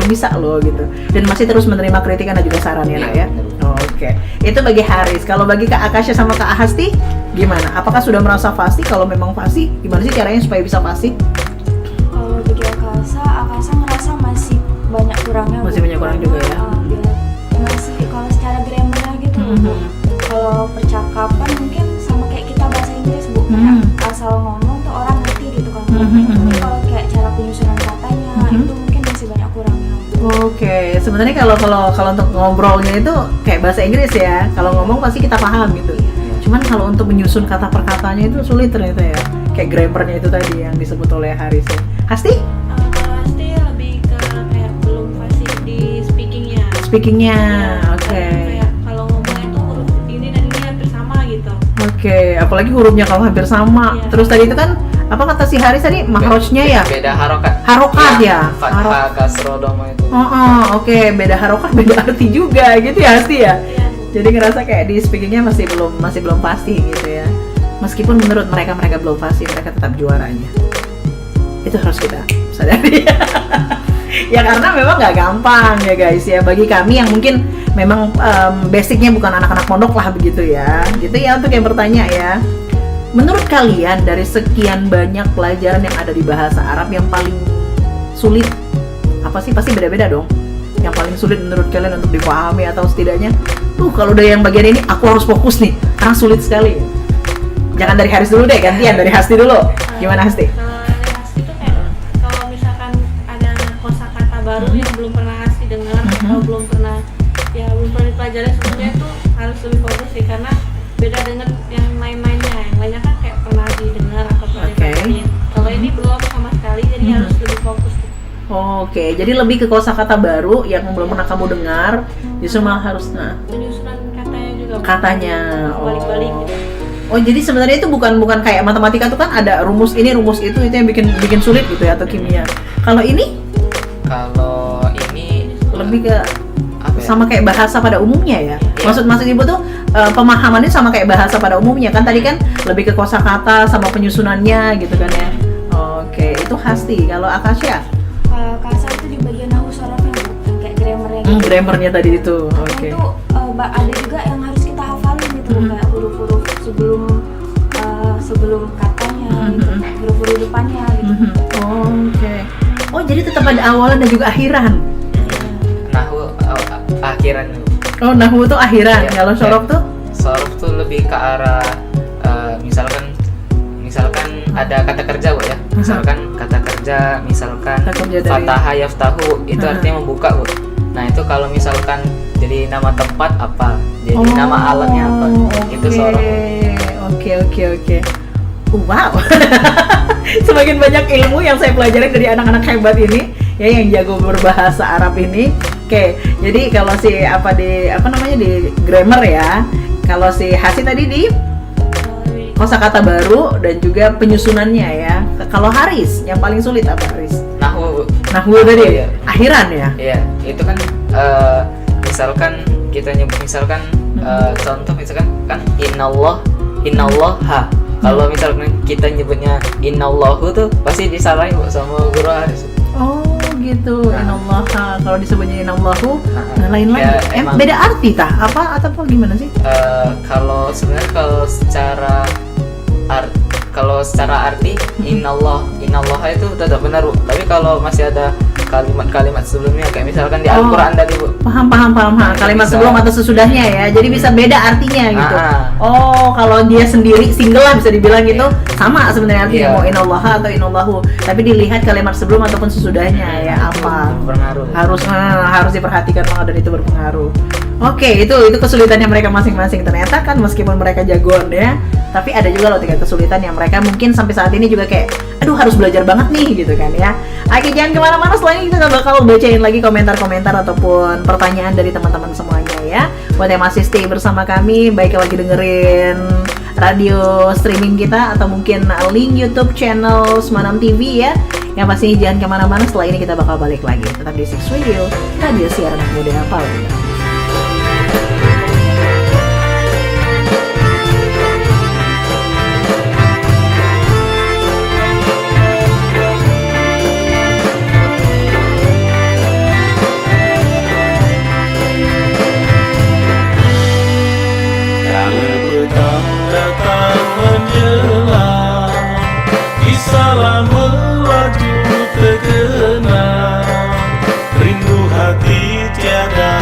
bisa loh gitu. Dan masih terus menerima kritikan dan juga saran ya nak ya. Oke. Itu bagi Haris. Kalau bagi Kak Akasha sama Kak Hasti gimana? Apakah sudah merasa fasih? Kalau memang fasih, gimana sih caranya supaya bisa fasih? Kalau bagi Akasha ngerasa masih banyak kurangnya. Masih banyak kurang juga ya. Masih kalau secara grammarnya gitu Bu. Kalau percakapan mungkin sama kayak kita bahasa Inggris Bu. Asal ngomong tuh orang ngerti gitu kan. Tapi kalau kayak cara penyusunan katanya itu mungkin masih banyak kurangnya. Oke, sebenarnya kalau untuk ngobrolnya itu kayak bahasa Inggris ya. Kalau ngomong pasti kita paham gitu. Cuman kalau untuk menyusun kata per katanya itu sulit ternyata ya. Kayak grammarnya itu tadi yang disebut oleh Haris ya. Hasti? Hasti lebih ke kayak belum fasih di speakingnya. Oke. Okay. Kayak kalau ngomong itu huruf ini dan ini hampir sama gitu. Oke, apalagi hurufnya kalau hampir sama. Terus tadi itu kan apa kata si Haris tadi, mahrojnya ya? Beda harokat. Harokat ya? Fathah, kasroh, dhamma itu. Oke, beda harokat, beda arti juga gitu ya Hasti ya? Jadi ngerasa kayak di speakingnya masih belum pasti gitu ya. Meskipun menurut mereka belum pasti, mereka tetap juaranya. Itu harus kita sadari. Ya karena memang nggak gampang ya guys ya, bagi kami yang mungkin memang basicnya bukan anak-anak pondok lah begitu ya. Gitu ya untuk yang bertanya ya. Menurut kalian dari sekian banyak pelajaran yang ada di bahasa Arab yang paling sulit apa sih? Pasti beda-beda dong. yang paling sulit menurut kalian untuk dipahami atau setidaknya kalau udah yang bagian ini aku harus fokus nih karena sulit sekali. Jangan dari Haris dulu deh, gantian dari Hasti dulu. Gimana Hasti? Kalau dari Hasti itu kayak kalau misalkan ada kosakata baru yang belum pernah Hasti dengar atau belum pernah dipelajari sebelumnya itu harus lebih fokus sih, karena beda dengan yang lain-lainnya. Yang lainnya kan kayak pernah didengar atau pernah dipelajarin. Kalau ini belum sama sekali, jadi harus lebih fokus. Oke, jadi lebih ke kosakata baru yang belum pernah kamu dengar, justru malah harus Penyusunan katanya juga. katanya. Balik-balik gitu. Oh, jadi sebenarnya itu bukan kayak matematika tuh kan ada rumus ini, rumus itu yang bikin sulit gitu ya, atau kimia. Kalau ini lebih ke apa ya? sama kayak bahasa pada umumnya ya. Maksud ibu tuh pemahamannya sama kayak bahasa pada umumnya kan, tadi kan lebih ke kosakata sama penyusunannya gitu kan ya. Oke, itu Hasti. Kalau Akasya? Kasa itu di bagian nahu sorofnya Bu, yang kayak grammarnya gitu. Grammarnya tadi itu. Karena Oke. itu ada juga yang harus kita hafalin gitu, kayak huruf-huruf sebelum katanya, gitu, huruf-huruf depannya gitu. Oke. Oh, jadi tetap ada awalan dan juga akhiran. Nahu akhiran. Oh, nahwu tuh akhiran. Iya. Kalau sorof tuh? Sorof tuh lebih ke arah misalkan ada kata kerja Bu ya. Misalkan kata kerja, misalkan Kata kerja dari- fataha yaftahu itu artinya membuka Bu. Nah, itu kalau misalkan jadi nama tempat apa? Jadi nama alatnya apa? Itu sorof. Oke. Wow. Semakin banyak ilmu yang saya pelajari dari anak-anak hebat ini ya, yang jago berbahasa Arab ini. Oke, jadi kalau si di grammar ya. Kalau si Hasi tadi di kosakata baru dan juga penyusunannya ya. Kalau Haris yang paling sulit apa Haris? Nahwu Bu. Nahwu tadi Iya. akhiran ya. Iya, itu kan misalkan kita nyebut contoh misalkan kan innallaha. Kalau misalkan kita nyebutnya innallahu tuh pasti disalahin Bu sama guru Haris. Oh gitu, inallaha. Kalau disebutnya inallahu, lain lagi. Ya, emang. Beda arti tah? Apa atau gimana sih? Kalau sebenarnya kalau secara arti innallah itu tetap benar Bu. Tapi kalau masih ada kalimat-kalimat sebelumnya kayak misalkan di Al-Qur'an tadi Bu. Paham. Kalimat bisa. sebelum atau sesudahnya ya. Jadi bisa beda artinya gitu. Ah. Oh, kalau dia sendiri single lah bisa dibilang gitu. Sama sebenarnya artinya Iya. mau inallaha atau inallahu. Tapi dilihat kalimat sebelum ataupun sesudahnya ya apa. Berpengaruh. Harus diperhatikan banget dan itu berpengaruh. Oke, itu kesulitannya mereka masing-masing. Ternyata kan meskipun mereka jagoan ya, tapi ada juga loh tingkat kesulitan yang mereka mungkin sampai saat ini juga kayak aduh harus belajar banget nih gitu kan ya. Oke, jangan kemana-mana, setelah ini kita bakal bacain lagi komentar-komentar ataupun pertanyaan dari teman-teman semuanya ya. Buat yang masih stay bersama kami, baik lagi dengerin radio streaming kita atau mungkin link YouTube channel Semanam TV ya. Yang pasti jangan kemana-mana, setelah ini kita bakal balik lagi. Tetap di Six Radio, radio siaran anak muda Palembang. Salam melaju terkenal, rindu hati tiada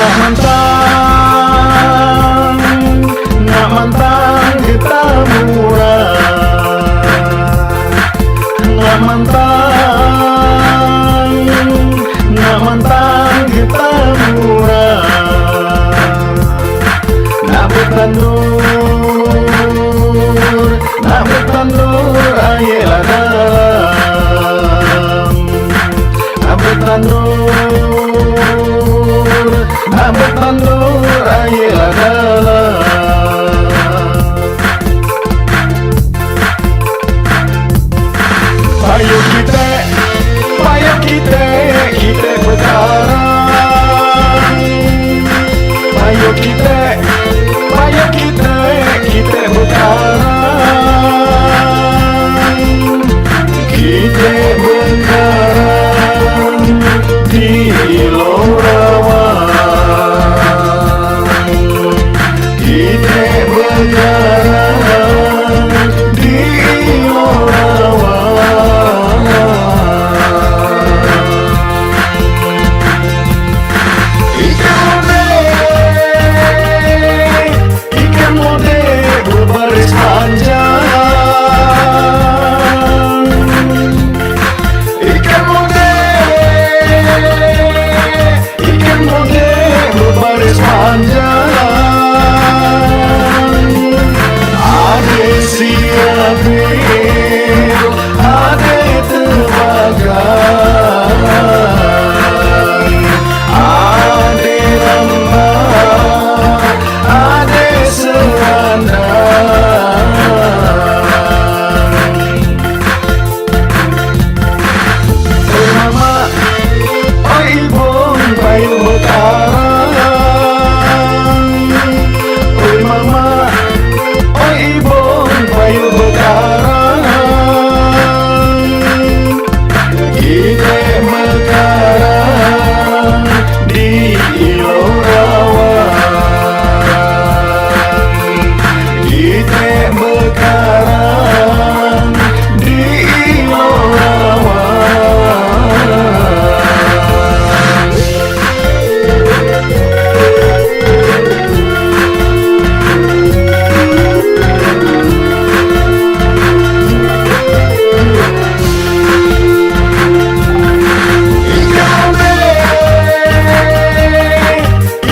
nak mantang kita murah, nak mantang kita murah, nak bertandur ayelah dalam, nak bertandur ayelah dalam. Payo kita berkarang. Payo kita berkarang. Kita berkarang di Lorawan. Kita berkarang di Lorawan. Ikan mode berbaris panjang. Ikan mode berbaris panjang. Ade siapin, ade terbagai, ade lambat, ade serandai. Oi mama, oi ibong payu bekarang. Oi mama, oi ibong payu bekarang. Kita bekarang di Lorawan. Kita bekarang di Lorawan.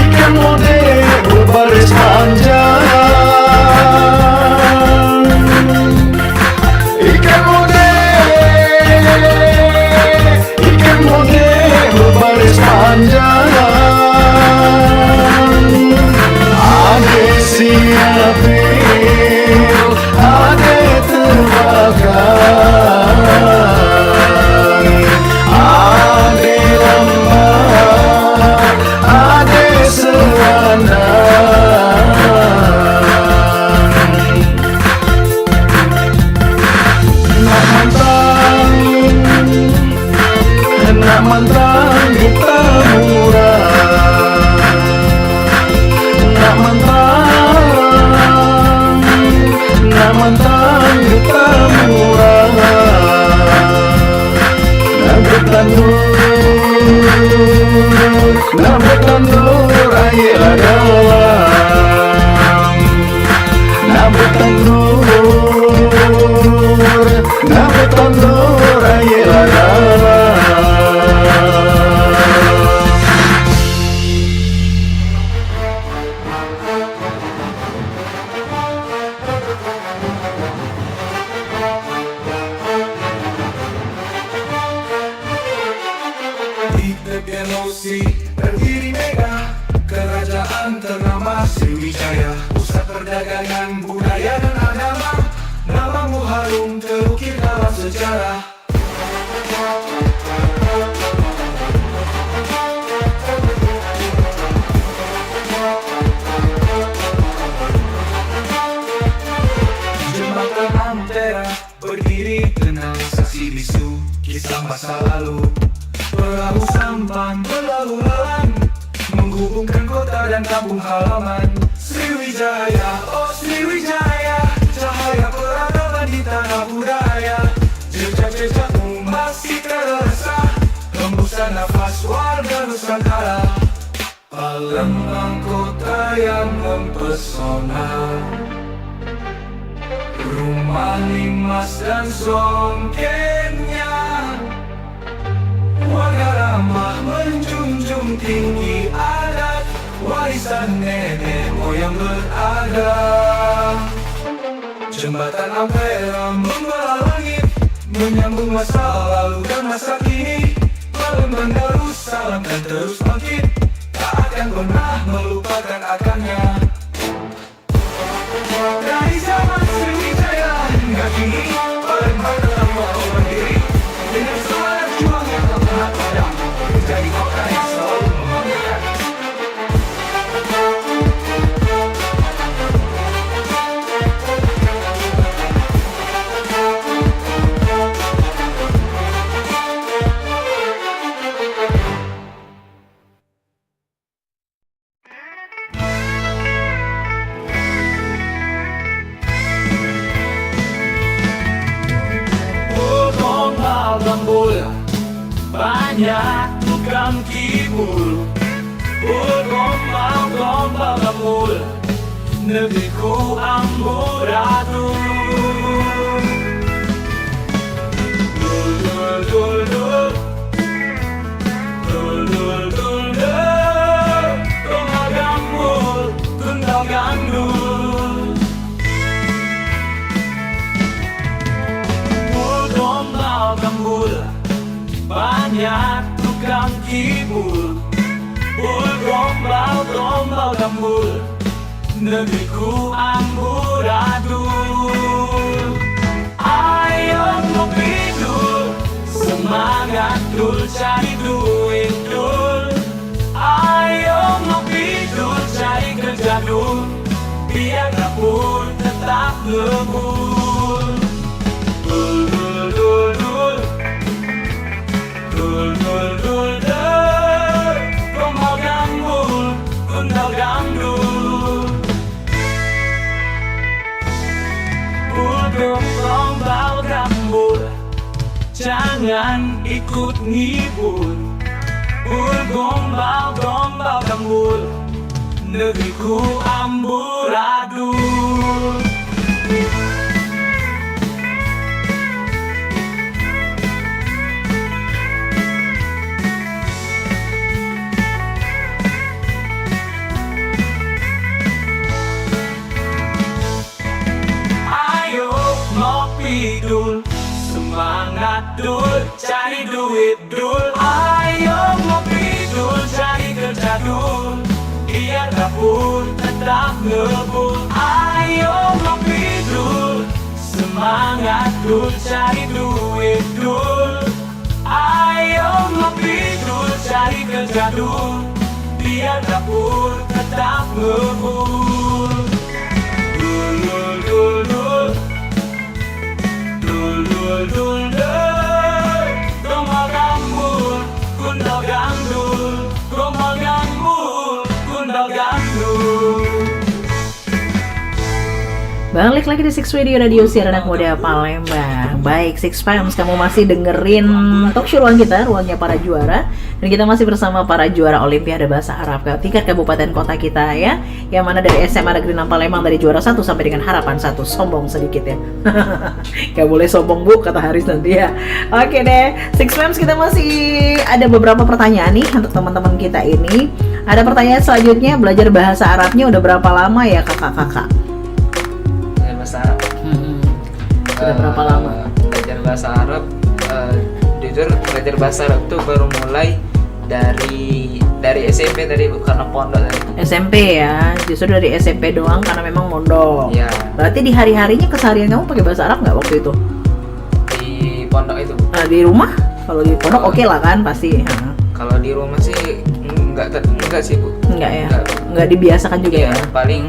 Ikan mode berbaris panjang. Ikan mode berbaris panjang. Ade siapin, ade terbagai, ade lambat, ade serandai. Nak mantang kita murah, nak mantang kita murah, nak bertandur ayelah dalam, nak bertandur ayelah dalam. Di tepian Osi berdiri megah kerajaan ternama Sriwijaya, pusat perdagangan, budaya dan agama. Namamu harum terukir dalam sejarah. Jembatan Ampera berdiri tenang, saksi bisu kisah masa lalu. Perahu sampan berlalu lalang menghubungkan kota dan kampung halaman. Sriwijaya, oh Sriwijaya, cahaya peradaban di tanah budaya. Jejak-jejakmu masih terasa, hembusan nafas warga Nusantara. lembang kota yang mempesona, rumah limas dan songkennya. Warga ramah menjunjung tinggi adat, warisan nenek moyang berada. Jembatan Ampera membelah langit, menyambung masa lalu dan masa kini. Palembang Darussalam dan terus bangkit, tak akan pernah melupakan akarnya. Dari zaman Sriwijaya hingga kini, Palembang tetap mau berdiri dengan semangat juang yang tak pernah padam, menjadi kota yang selalu membanggakan. Banyak tukang kibul, gombal gambul, negeriku amburadul. Dul dul dul dul, dul dul dul dul, gombal gambul, gundal gandul. Gombal gambul, banyak tukang kibul, gombal gambul, negeriku amburadul. Ayo ngopi dul, semangat dul, cari duit dul. Ayo ngopi dul, cari kerja dul, biar dapur tetap ngebul. Dul dul dul dul, dul dul dul dul, gombal gambul, gundal gandul. Gombal gambul, jangan ikut ngibul. Gombal gambul, negeriku amburadul. Dul, semangat dul, cari duit dul. Ayo ngopi dul, cari kerja dul, biar dapur tetap ngebul. Ayo ngopi dul, semangat dul, cari duit dul. Ayo ngopi dul, cari kerja dul, biar dapur tetap ngebul. Dul dul dul dul, dul dul dul dul, gombal gambul, gundal gandul, gombal gambul, gundal gandul. Balik lagi di Six Radio siaran anak muda Palembang. Baik Six Fams, kamu masih dengerin talk show ruang kita, ruangnya para juara. Dan kita masih bersama para juara Olimpiade Bahasa Arab ke tingkat kabupaten kota kita ya. Yang mana dari SMA Negeri 6 Palembang, dari juara 1 sampai dengan harapan 1. Sombong sedikit ya. Gak boleh sombong bu, kata Haris nanti ya. Oke deh, Six Fams, kita masih ada beberapa pertanyaan nih untuk teman-teman kita ini. Ada pertanyaan selanjutnya, belajar bahasa Arabnya udah berapa lama ya kakak-kakak? Bahasa Arab. Sudah berapa lama? Belajar bahasa Arab, jujur belajar bahasa Arab tuh baru mulai dari SMP tadi, karena pondok tadi. SMP ya, justru dari SMP doang karena memang mondok. Iya. Berarti di hari-harinya keseharian kamu pakai bahasa Arab nggak waktu itu? Di pondok itu. Nah, di rumah? Kalau di pondok oke lah kan pasti. Kalau di rumah sih enggak sih bu. Enggak ya? Enggak dibiasakan juga ya? Paling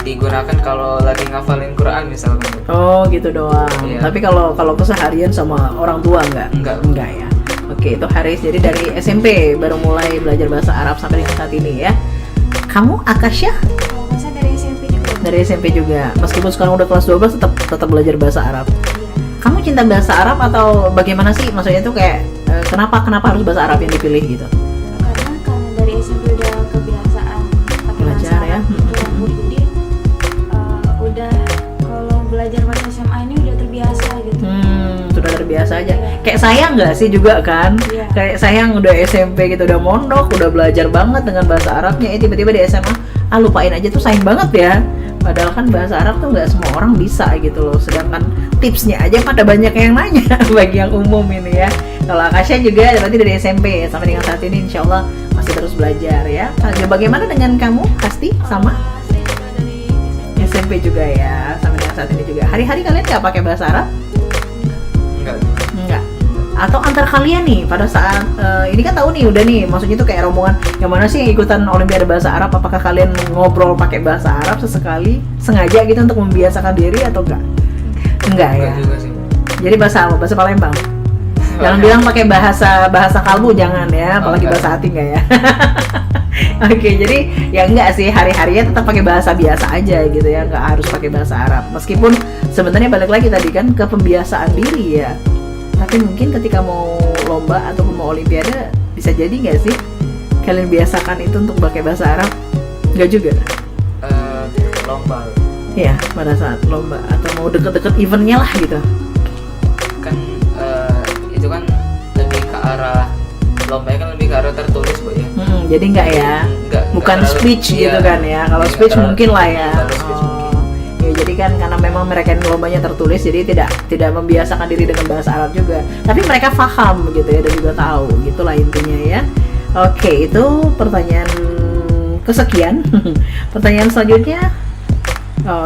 digunakan kalau lagi ngafalin Quran misalnya. Oh gitu doang. Iya. Tapi kalau keseharian sama orang tua enggak ya. Oke, itu Haris. Jadi dari SMP baru mulai belajar bahasa Arab sampai dengan saat ini ya. Kamu Akasya? Kalau masa dari SMP juga. Dari SMP juga. Meskipun sekarang udah kelas 12 tetap belajar bahasa Arab. Kamu cinta bahasa Arab atau bagaimana sih? Maksudnya tuh kayak kenapa harus bahasa Arab yang dipilih gitu? Karena SMP udah kebiasaan pakai bahasa Belajar ya. Arab gitu ya, Bu. Jadi udah kalau belajar bahasa SMA ini udah terbiasa gitu. Sudah terbiasa aja. Kayak saya nggak sih juga kan? Iya. Kayak saya yang udah SMP gitu, udah mondok, udah belajar banget dengan bahasa Arabnya, tiba-tiba di SMA, lupain aja tuh sayang banget ya. Padahal kan bahasa Arab tuh nggak semua orang bisa gitu loh. Sedangkan tipsnya aja pada banyak yang nanya bagi yang umum ini ya. Kalau Akasha juga berarti dari SMP sampai dengan saat ini insya Allah masih terus belajar ya. Nah, bagaimana dengan kamu, Hasti? Sama? Saya juga dari SMP juga ya, sampai dengan saat ini juga. Hari-hari kalian nggak pakai bahasa Arab? Enggak. Enggak. Atau antar kalian nih pada saat ini kan tahu nih udah nih, maksudnya tuh kayak rombongan yang mana sih yang ikutan Olimpiade Bahasa Arab, apakah kalian ngobrol pakai bahasa Arab sesekali sengaja gitu untuk membiasakan diri atau enggak? Enggak ya. Enggak juga sih. Jadi bahasa apa? Bahasa Palembang. Jangan bilang pakai bahasa kalbu, jangan ya, apalagi enggak. bahasa hati enggak ya. Oke, jadi ya enggak sih, hari-harinya tetap pakai bahasa biasa aja gitu ya, enggak harus pakai bahasa Arab. Meskipun sebenarnya balik lagi tadi kan ke pembiasaan diri ya. Tapi mungkin ketika mau lomba atau mau olimpiade bisa jadi nggak sih kalian biasakan itu untuk pakai bahasa Arab? Nggak juga? Lomba Iya, pada saat lomba atau mau deket-deket eventnya lah gitu. kan itu kan lebih ke arah lombanya kan lebih ke arah tertulis Bu ya. Jadi nggak ya? Bukan terlalu- speech iya, gitu kan ya? Kalau iya, speech terlalu- mungkin lah ya. terlalu speech mungkin. Ya jadi kan karena memang mereka yang lombanya tertulis, jadi tidak membiasakan diri dengan bahasa Arab juga. Tapi mereka paham gitu ya dan juga tahu, gitulah intinya ya. Oke, itu pertanyaan kesekian. Pertanyaan selanjutnya,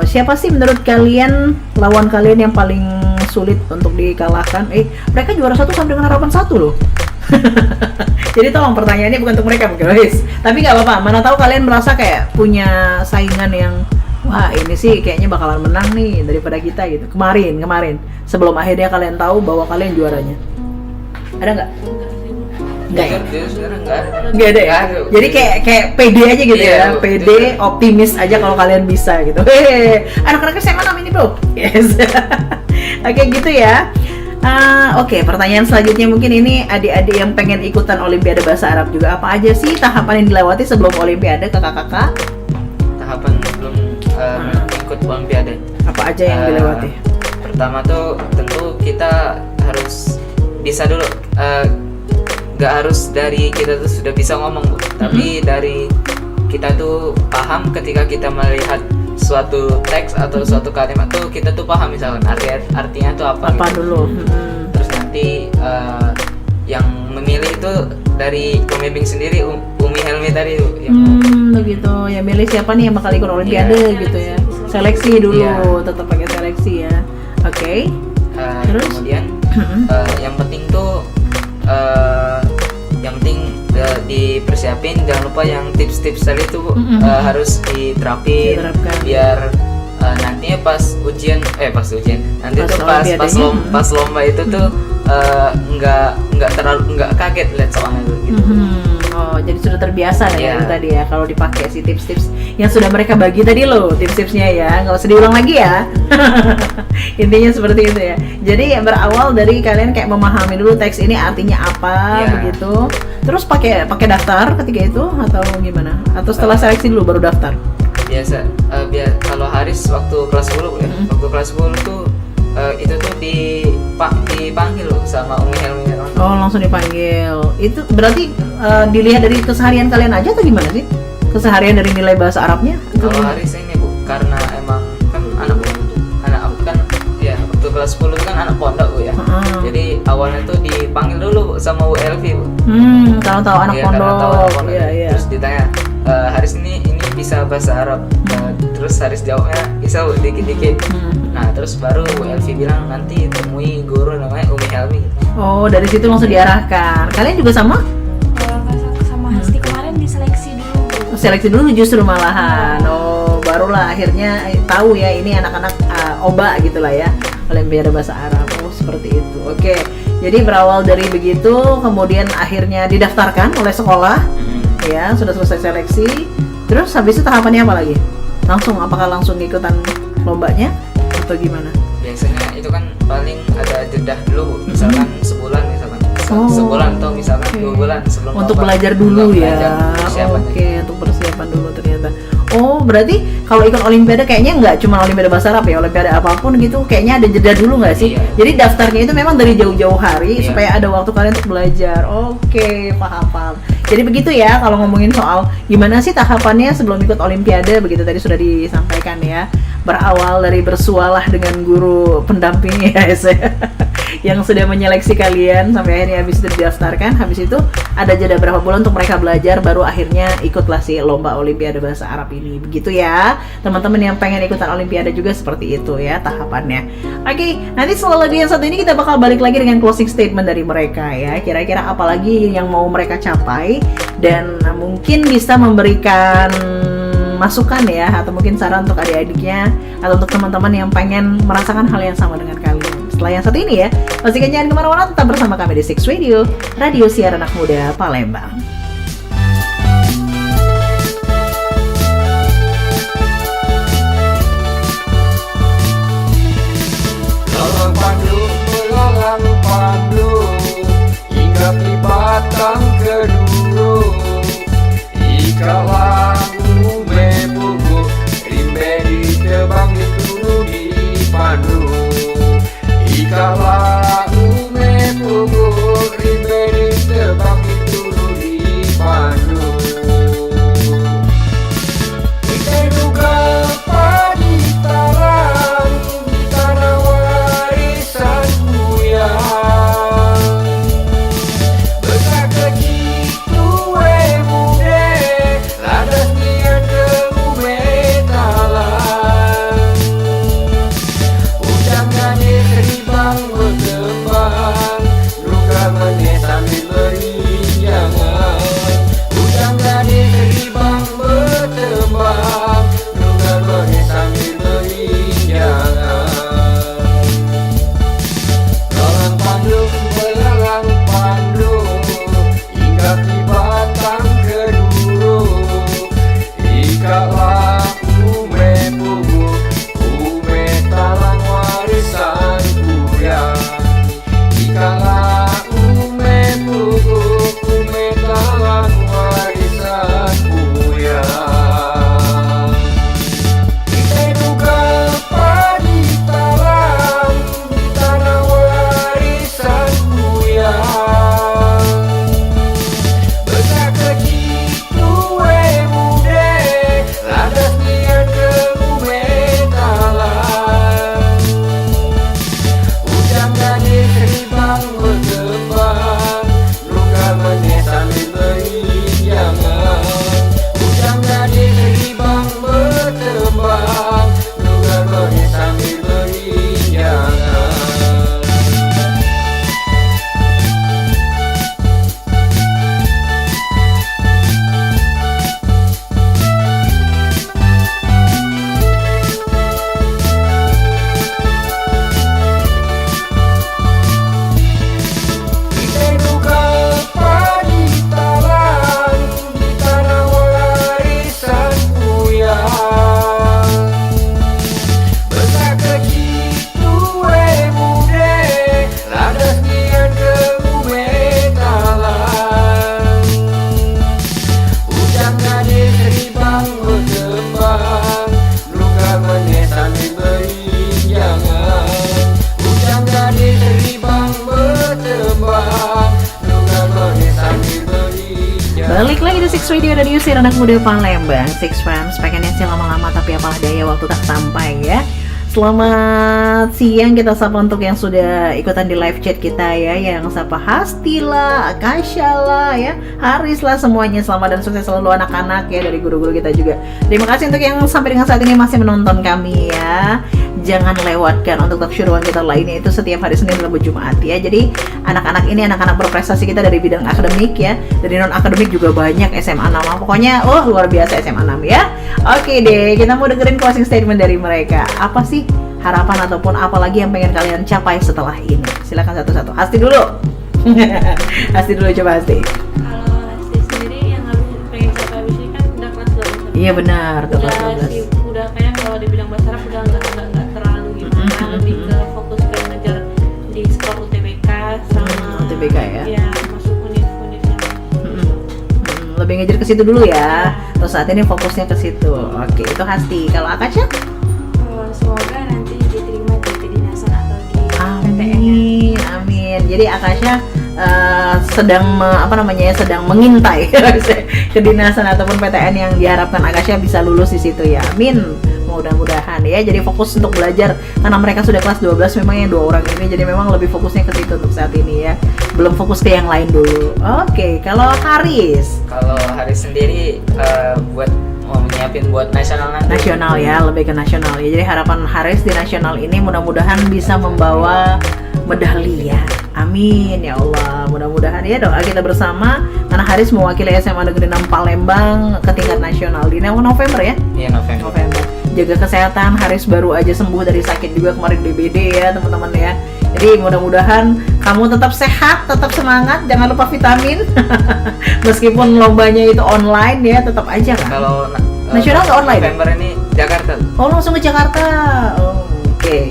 siapa sih menurut kalian lawan kalian yang paling sulit untuk dikalahkan? Mereka juara 1 sampai dengan harapan 1 loh. Jadi tolong pertanyaannya bukan untuk mereka mungkin guys. Tapi nggak apa-apa. Mana tahu kalian merasa kayak punya saingan yang wah ini sih kayaknya bakalan menang nih daripada kita gitu. Kemarin sebelum akhirnya kalian tahu bahwa kalian juaranya. Ada nggak? Nggak ya? Jujur sebenarnya enggak ada. Nggak ada ya? Jadi kayak pede aja gitu Iya, ya, Bu. pede, optimis aja kalau kalian bisa gitu. Hehehe, anak-anak SMA nama ini bro. Yes. Oke gitu ya. Oke, pertanyaan selanjutnya mungkin ini adik-adik yang pengen ikutan Olimpiade Bahasa Arab juga, apa aja sih tahapan yang dilewati sebelum Olimpiade, kakak-kakak? Tahapan sebelum ikut olimpiade. Apa aja yang dilewati? Pertama tuh tentu kita harus bisa dulu, nggak harus dari kita tuh sudah bisa ngomong Bu, tapi dari kita tuh paham ketika kita melihat suatu teks atau suatu kalimat tuh kita tuh paham misalkan artinya tuh apa Apa gitu. dulu? Terus nanti yang memilih itu dari pembimbing sendiri, Umi Helmi tadi tuh yang Begitu. Ya milih siapa nih yang bakal ikut Olimpiade Iya. gitu ya. Seleksi dulu, Iya. tetap pakai seleksi ya. Oke. Terus? kemudian yang penting tuh yang penting dipersiapin, jangan lupa yang tips-tips tadi tuh harus diterapin Diterapkan. biar nantinya pas ujian nanti Pas tuh olimpiadenya, pas lomba itu tuh nggak kaget lihat soalnya tuh gitu. Oh, jadi sudah terbiasa dengan Iya. tadi ya kalau dipakai si tips-tips yang sudah mereka bagi tadi loh, tips-tipsnya ya, nggak usah diulang lagi ya. Intinya seperti itu ya. Jadi berawal dari kalian kayak memahami dulu teks ini artinya apa Iya. begitu. Terus pakai daftar ketika itu atau gimana? Atau setelah seleksi dulu baru daftar? Biasa kalau Haris waktu kelas 10 ya, waktu kelas 10 tuh itu tuh dipanggil loh sama Umi Helmi. Oh, langsung dipanggil. Itu berarti dilihat dari keseharian kalian aja atau gimana sih? Keseharian dari nilai bahasa Arabnya? Atau Kalau gimana? Haris ini Bu, karena emang kan anak aku kan ya waktu kelas 10 itu kan anak pondok Bu ya. Jadi awalnya tuh dipanggil dulu Bu sama Bu Elvi Bu. Kalau tahu anak Iya, karena tahu anak pondok. pondok. Iya, iya. Terus ditanya, Haris ini bisa bahasa Arab. Terus Haris jawabnya bisa Bu, dikit-dikit. Nah terus baru Bu Elvi bilang nanti temui guru namanya Umi Helmi. Oh, dari situ langsung diarahkan. Kalian juga sama? Sama Hasti kemarin diseleksi dulu Bu. Seleksi dulu justru malahan. Oh, barulah akhirnya tahu ya ini anak-anak oba gitulah ya. Olimpiade Bahasa Arab. Oh, seperti itu. Oke. Jadi berawal dari begitu, kemudian akhirnya didaftarkan oleh sekolah. Ya, sudah selesai seleksi. Terus habis itu tahapannya apa lagi? Apakah langsung ikutan lombanya atau gimana? Biasanya itu kan paling ada jeda dulu Bu. Misalkan sebulan misalkan sebulan atau misalkan 2 bulan sebelum untuk lomba. belajar dulu ya. Belajar, persiapan. Oke, untuk persiapan dulu ternyata. Oh, berarti kalau ikut olimpiade kayaknya nggak cuma olimpiade bahasa Arab ya, olimpiade apapun gitu kayaknya ada jeda dulu nggak sih? Iya. Jadi daftarnya itu memang dari jauh-jauh hari Iya. supaya ada waktu kalian untuk belajar. Oke, paham. Jadi begitu ya kalau ngomongin soal gimana sih tahapannya sebelum ikut olimpiade, begitu tadi sudah disampaikan ya. Berawal dari bersualah dengan guru pendamping ya yang sudah menyeleksi kalian sampai akhirnya habis itu didaftarkan. Habis itu ada jeda berapa bulan untuk mereka belajar, baru akhirnya ikutlah si lomba olimpiade bahasa Arab ini. Begitu ya teman-teman yang pengen ikutan olimpiade juga seperti itu ya tahapannya. Oke, nanti setelah lagu yang satu ini kita bakal balik lagi dengan closing statement dari mereka ya. Kira-kira apa lagi yang mau mereka capai dan mungkin bisa memberikan masukan ya, atau mungkin saran untuk adik-adiknya atau untuk teman-teman yang pengen merasakan hal yang sama dengan kalian. Setelah yang satu ini ya, pastikan jangan kemana-mana, tetap bersama kami di Six Radio, radio siaran anak muda Palembang. Lalang pandu, lalang pandu, hingga di batang keduru. Ikalah ume buku, rimbe di tebang dituru di pandu. Ikalah ume buku, rimbe di tebang dituru di pandu. Kita duga padi talang di tanah warisan buyang. Besar kecil tuwe mude, ladas nian ke ume talang. Ujang gade seribang berkembang, luka mene sambil berinjangan. Ujang gade seribang berkembang, luka mene sambil berinjangan. Lalang pandu, belalang pandu, hingga di batang keduru. Ikalah ume buku, ume talang warisan buyang. Ikalah ume buku, ume talang warisan buyang. Kita duga padi talang di tanah warisan buyang. Besar kecil tuwe mude, ladas nian ke ume talang. Ujang gade seribang berkembang, luka mene sambil berinjangan. Ujang gade seribang berkembang, luka mene sambil berinjangan. Kita duga padi talang di tanah warisan buyang. Besar kecil tuwe mude, ladas nian ke ume talang. Ujang gade seribang berkembang, luka mene sambil berinjangan. Ujang gade seribang berkembang, luka mene sambil berinjangan. Balik lagi di Six Radio, radio siaran anak muda Palembang. Six Fans, pengennya sih lama-lama tapi apalah daya waktu tak sampai ya. Selamat siang kita sapa untuk yang sudah ikutan di live chat kita ya, yang sapa Hasti lah, Akasha lah ya, Haris lah, semuanya selamat dan sukses selalu anak-anak ya, dari guru-guru kita juga. Terima kasih untuk yang sampai dengan saat ini masih menonton kami ya. Jangan lewatkan untuk talk show ruang kita lainnya itu setiap hari Senin Rabu Jumat ya. Jadi anak-anak ini anak-anak berprestasi kita dari bidang akademik ya, dari non akademik juga banyak, SMA 6 pokoknya luar biasa SMA 6 ya. Oke deh, kita mau dengerin closing statement dari mereka. Apa sih harapan ataupun apa lagi yang pengen kalian capai setelah ini? Silakan satu-satu. Hasti dulu. Hasti dulu, coba Hasti. Kalau Hasti sendiri yang harus pengen capai abis ini kan udah kelas 12. Iya benar, Udah kelas 12. udah kayak kalau di bidang bahasa Arab udah nggak terlalu gimana, lebih ke fokus ke ngejar di skor UTBK sama UTBK ya. ya lebih ngejar ke situ dulu ya. Terus saat ini fokusnya ke situ. Oke, itu Hasti. Kalau Akasha? Semoga nanti diterima di kedinasan atau di PTN. Amin, amin. Jadi Akasha sedang sedang mengintai kedinasan ataupun PTN yang diharapkan Akasha bisa lulus di situ ya. Amin. Mudah-mudahan ya. Jadi fokus untuk belajar karena mereka sudah kelas 12 memang yang 2 orang ini, jadi memang lebih fokusnya ke situ untuk saat ini ya. Belum fokus ke yang lain dulu. Oke, kalau Haris? Kalau Haris sendiri buat mau nyiapin buat nasional nanti. Nasional ya, lebih ke nasional ya. Jadi harapan Haris di nasional ini mudah-mudahan bisa membawa medali ya. Amin ya Allah. Mudah-mudahan ya, doa kita bersama karena Haris mewakili SMA Negeri 6 Palembang ke tingkat nasional di November ya. Iya, November. Jaga kesehatan, Haris baru aja sembuh dari sakit juga kemarin DBD ya teman-teman ya. Jadi mudah-mudahan kamu tetap sehat, tetap semangat, jangan lupa vitamin. Meskipun lombanya itu online ya, tetap aja kan. Kalau nasional nggak online? November ini Jakarta. Oh, langsung ke Jakarta. Oh, oke.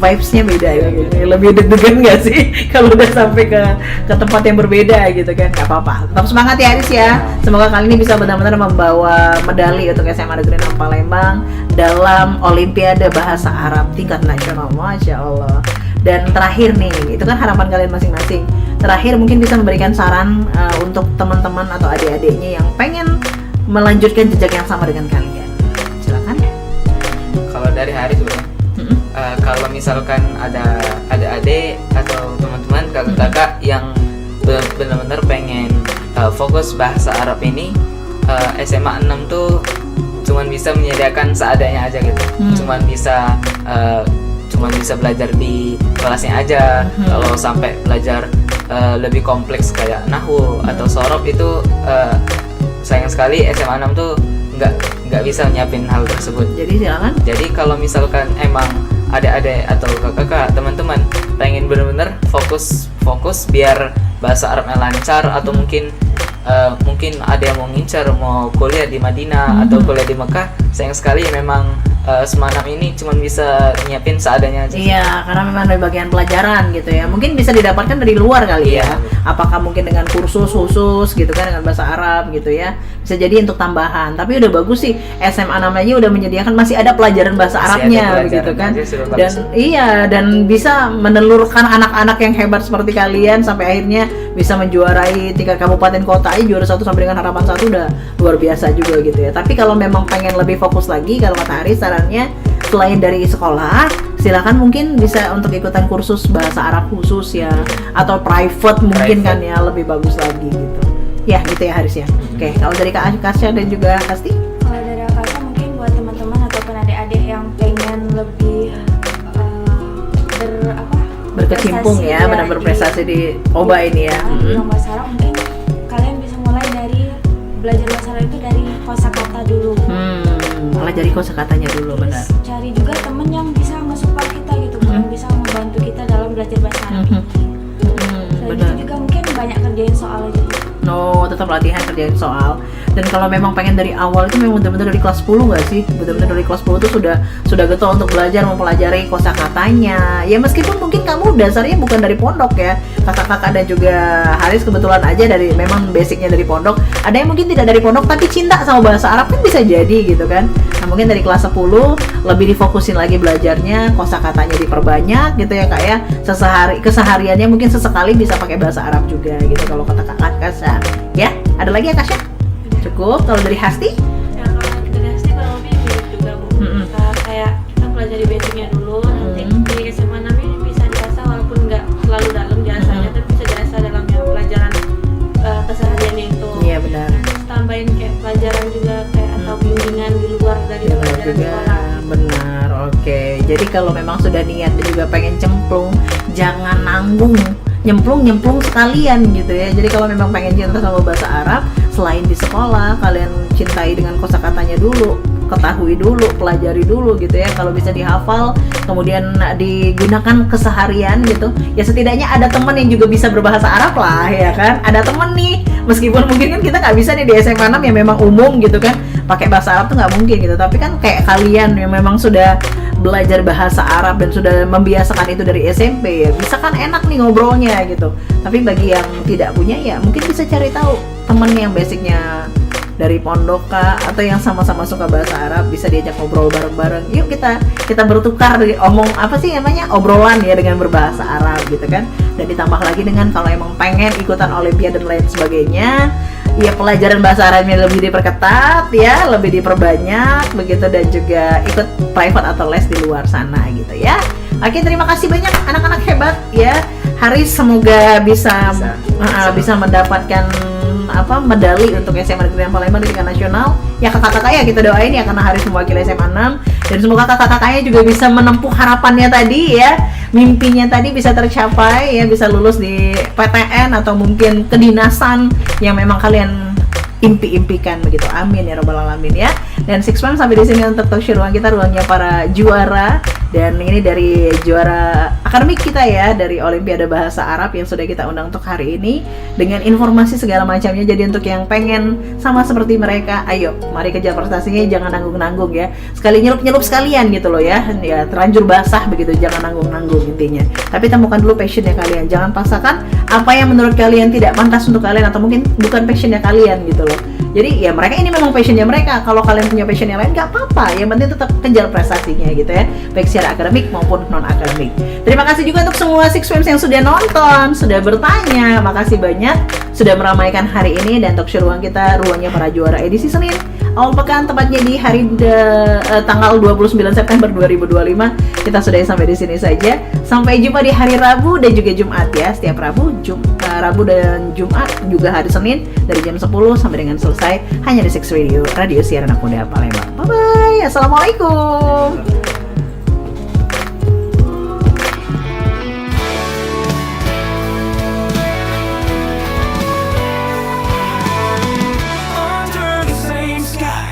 Vibes-nya beda ya, lebih deg-degan nggak sih kalau udah sampai ke tempat yang berbeda gitu kan? Nggak apa-apa, tetap semangat ya Haris ya. Semoga kali ini bisa benar-benar membawa medali untuk SMA Negeri 6 Palembang dalam Olimpiade Bahasa Arab tingkat nasional. Masya Allah. Dan terakhir nih, itu kan harapan kalian masing-masing. Terakhir mungkin bisa memberikan saran untuk teman-teman atau adik-adiknya yang pengen melanjutkan jejak yang sama dengan kalian. Silakan. Kalau dari Haris sebenarnya. Kalau misalkan ada adik atau teman-teman kakak-kakak yang benar-benar pengen fokus bahasa Arab ini, SMA 6 tuh cuman bisa menyediakan seadanya aja gitu. Cuman bisa belajar di kelasnya aja. Kalau sampai belajar lebih kompleks kayak nahwu atau sorof itu sayang sekali SMA 6 tuh nggak bisa nyiapin hal tersebut. Jadi silakan. Jadi kalau misalkan emang adik-adik atau kakak teman-teman pengen bener-bener fokus biar bahasa Arabnya lancar, atau mungkin ada yang mau ngincar mau kuliah di Madinah atau kuliah di Mekah, sayang sekali memang Semanam ini cuma bisa nyiapin seadanya aja. Iya, karena memang dari bagian pelajaran gitu ya. Mungkin bisa didapatkan dari luar kali ya. Apakah mungkin dengan kursus khusus gitu kan dengan bahasa Arab gitu ya. Bisa jadi untuk tambahan. Tapi udah bagus sih SMA namanya udah menyediakan masih ada pelajaran bahasa Arabnya begitu kan. Dan bisa menelurkan anak-anak yang hebat seperti kalian sampai akhirnya bisa menjuarai tingkat kabupaten kota aja, juara 1 sampai dengan harapan 1 udah luar biasa juga gitu ya. Tapi kalau memang pengen lebih fokus lagi, kalau kata Haris sarannya selain dari sekolah, silakan mungkin bisa untuk ikutan kursus bahasa Arab khusus ya, atau private mungkin kan ya, lebih bagus lagi gitu. Ya gitu ya Haris ya. Oke, kalau dari Kak Akasha dan juga Hasti? Kalau dari Akasha mungkin buat teman-teman ataupun adik-adik yang pengen lebih berkecimpung ya, benar berprestasi di OBA ini ya. Di bahasa Arab mungkin kalian bisa mulai dari belajar bahasa Arab itu dari kosakata dulu. Pelajari kosakatanya dulu, benar. Cari juga temen yang bisa nge-support kita gitu, yang bisa membantu kita dalam belajar bahasa Arab. Selain itu juga mungkin banyak kerjain soal gitu. No, tetap latihan kerjain soal. Dan kalau memang pengen dari awal itu memang benar-benar dari kelas 10 nggak sih? Benar-benar dari kelas 10 itu sudah getol untuk belajar mempelajari kosakatanya. Ya meskipun mungkin kamu dasarnya bukan dari pondok ya. Kakak-kakak dan juga Haris kebetulan aja dari memang basicnya dari pondok. Ada yang mungkin tidak dari pondok tapi cinta sama bahasa Arab kan bisa jadi gitu kan. Nah, mungkin dari kelas 10 lebih difokusin lagi belajarnya, kosakatanya diperbanyak gitu ya Kak ya. Kesehariannya mungkin sesekali bisa pakai bahasa Arab juga gitu kalau kata Kak Akasha. Ya, ada lagi ya Akasha? Cukup. Kalau dari Hasti? Ya kalau dari Hasti kurang lebih mirip juga Bu. Kayak kita pelajari basicnya dulu, nanti di SMA nanti bisa diasah walaupun nggak terlalu dalam jasanya, tapi bisa diasah dalam yang pelajaran kesehariannya itu. Iya benar. Terus tambahin kayak pelajaran juga kayak atau bimbingan di luar dari pelajaran sekolah. Benar, oke. Jadi kalau memang sudah niat dan juga pengen cemplung, jangan nanggung. Nyemplung sekalian gitu ya. Jadi kalau memang pengen cinta sama bahasa Arab, selain di sekolah, kalian cintai dengan kosakatanya dulu, ketahui dulu, pelajari dulu gitu ya. Kalau bisa dihafal, kemudian digunakan keseharian gitu. Ya setidaknya ada teman yang juga bisa berbahasa Arab lah ya kan. Ada teman nih, meskipun mungkin kan kita nggak bisa nih di SMA 6 yang memang umum gitu kan, pakai bahasa Arab tuh nggak mungkin gitu. Tapi kan kayak kalian yang memang sudah belajar bahasa Arab dan sudah membiasakan itu dari SMP ya, bisa kan enak nih ngobrolnya gitu. Tapi bagi yang tidak punya ya mungkin bisa cari tahu temen yang basicnya dari pondok kah, atau yang sama-sama suka bahasa Arab, bisa diajak ngobrol bareng-bareng. Yuk kita bertukar obrolan ya dengan berbahasa Arab gitu kan. Dan ditambah lagi dengan kalau emang pengen ikutan olimpiade dan lain sebagainya, ya pelajaran bahasa Arabnya lebih diperketat ya, lebih diperbanyak begitu, dan juga ikut private atau les di luar sana gitu ya. Oke, terima kasih banyak anak-anak hebat ya. Haris semoga bisa mendapatkan medali untuk SMA Negeri Palembang di tingkat nasional. Ya kakak-kakak ya kita doain ya, karena Haris mewakili SMA 6, dan semoga kakak-kakaknya juga bisa menempuh harapannya tadi ya, mimpinya tadi bisa tercapai ya, bisa lulus di PTN atau mungkin kedinasan yang memang kalian impi-impikan begitu. Amin ya robbal alamin ya. Dan Six Fam sampai di sini untuk talk show ruang kita, ruangnya para juara. Dan ini dari juara akademik kita ya, dari Olimpiade Bahasa Arab yang sudah kita undang untuk hari ini dengan informasi segala macamnya. Jadi untuk yang pengen sama seperti mereka, ayo mari kejar prestasinya, jangan nanggung-nanggung ya. Sekali nyelup-nyelup sekalian gitu loh ya. Ya terlanjur basah begitu, jangan nanggung-nanggung intinya. Tapi temukan dulu passionnya kalian. Jangan paksakan apa yang menurut kalian tidak pantas untuk kalian, atau mungkin bukan passionnya kalian gitu loh. Jadi ya mereka ini memang passionnya mereka. Kalau kalian punya passion yang lain gak apa-apa, yang penting tetap kejar prestasinya gitu ya, baik secara akademik maupun non akademik. Terima kasih juga untuk semua Six Fams yang sudah nonton, sudah bertanya. Makasih banyak sudah meramaikan hari ini. Dan talk show ruang kita, ruangnya para juara edisi Senin awal pekan, tepatnya di hari tanggal 29 September 2025. Kita sudah sampai di sini saja. Sampai jumpa di hari Rabu dan juga Jumat ya. Setiap Rabu dan Jumat, juga hari Senin dari jam 10 sampai dengan selesai, hanya di Six Radio, radio siaran anak muda Palembang. Bye bye. Assalamualaikum. Under the same sky,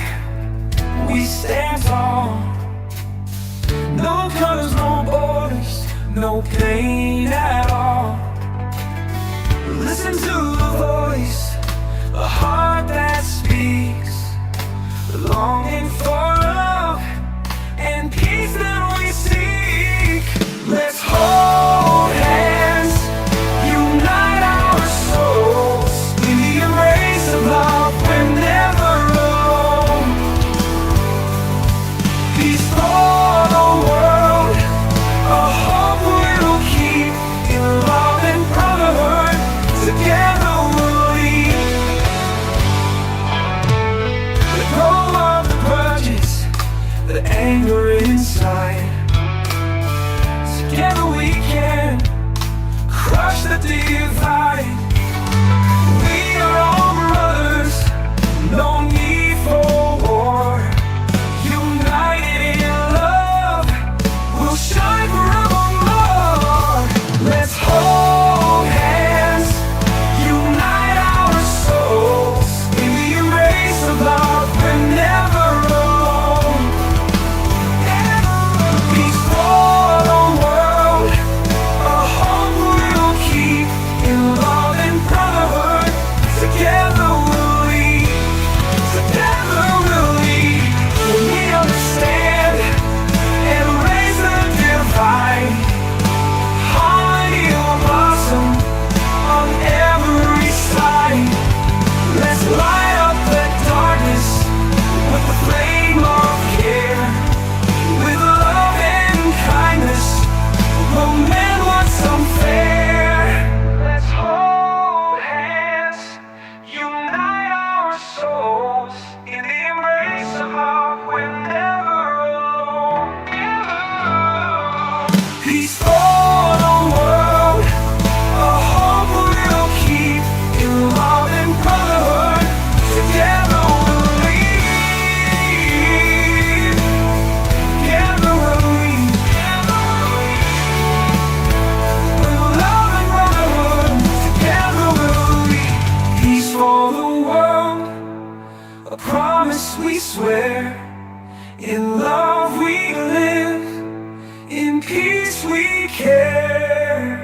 we stand tall. No colors, no borders, no pain at all. Listen to the voice, a heart that speaks, longing for love and peace that we seek. Let's hold hands, unite our souls in the embrace of love. We're never alone. Peace for the world, a hope we'll keep in love and brotherhood. Together we'll lead. Let go of the grudges, the anger inside. Together we can crush the divide. We are all brothers, no need for war. United in love, we'll shine forevermore. Let's hold hands, unite our souls in the embrace of love. We're never alone. Peace for the world, a hope we'll keep in love and brotherhood. Together we'll lead. Together we'll lead. When we understand and raise the divine, harmony will blossom on every side. Let's light up the darkness with the flame of care. With love and kindness, we'll mend what's unfair. Let's hold hands, unite our souls in the embrace of love. We're never alone. Peace for the world, a hope we'll keep in love and brotherhood. Together we'll lead. Together we'll lead. With love and brotherhood. Together we'll lead. Peace for the world, a promise we swear. In love we live, in peace we care.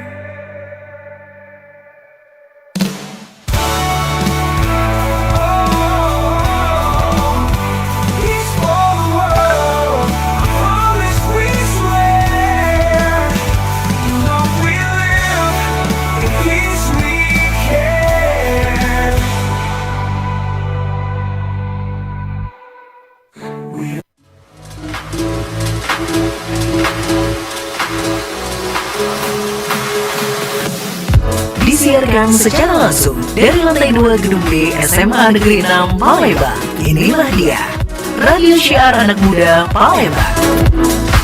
Peace for the world, a promise we swear. In love we live, in peace we care. disiarkan secara langsung dari lantai 2 Gedung B SMA Negeri 6 Palembang. Inilah dia, Radio Syiar Anak Muda Palembang.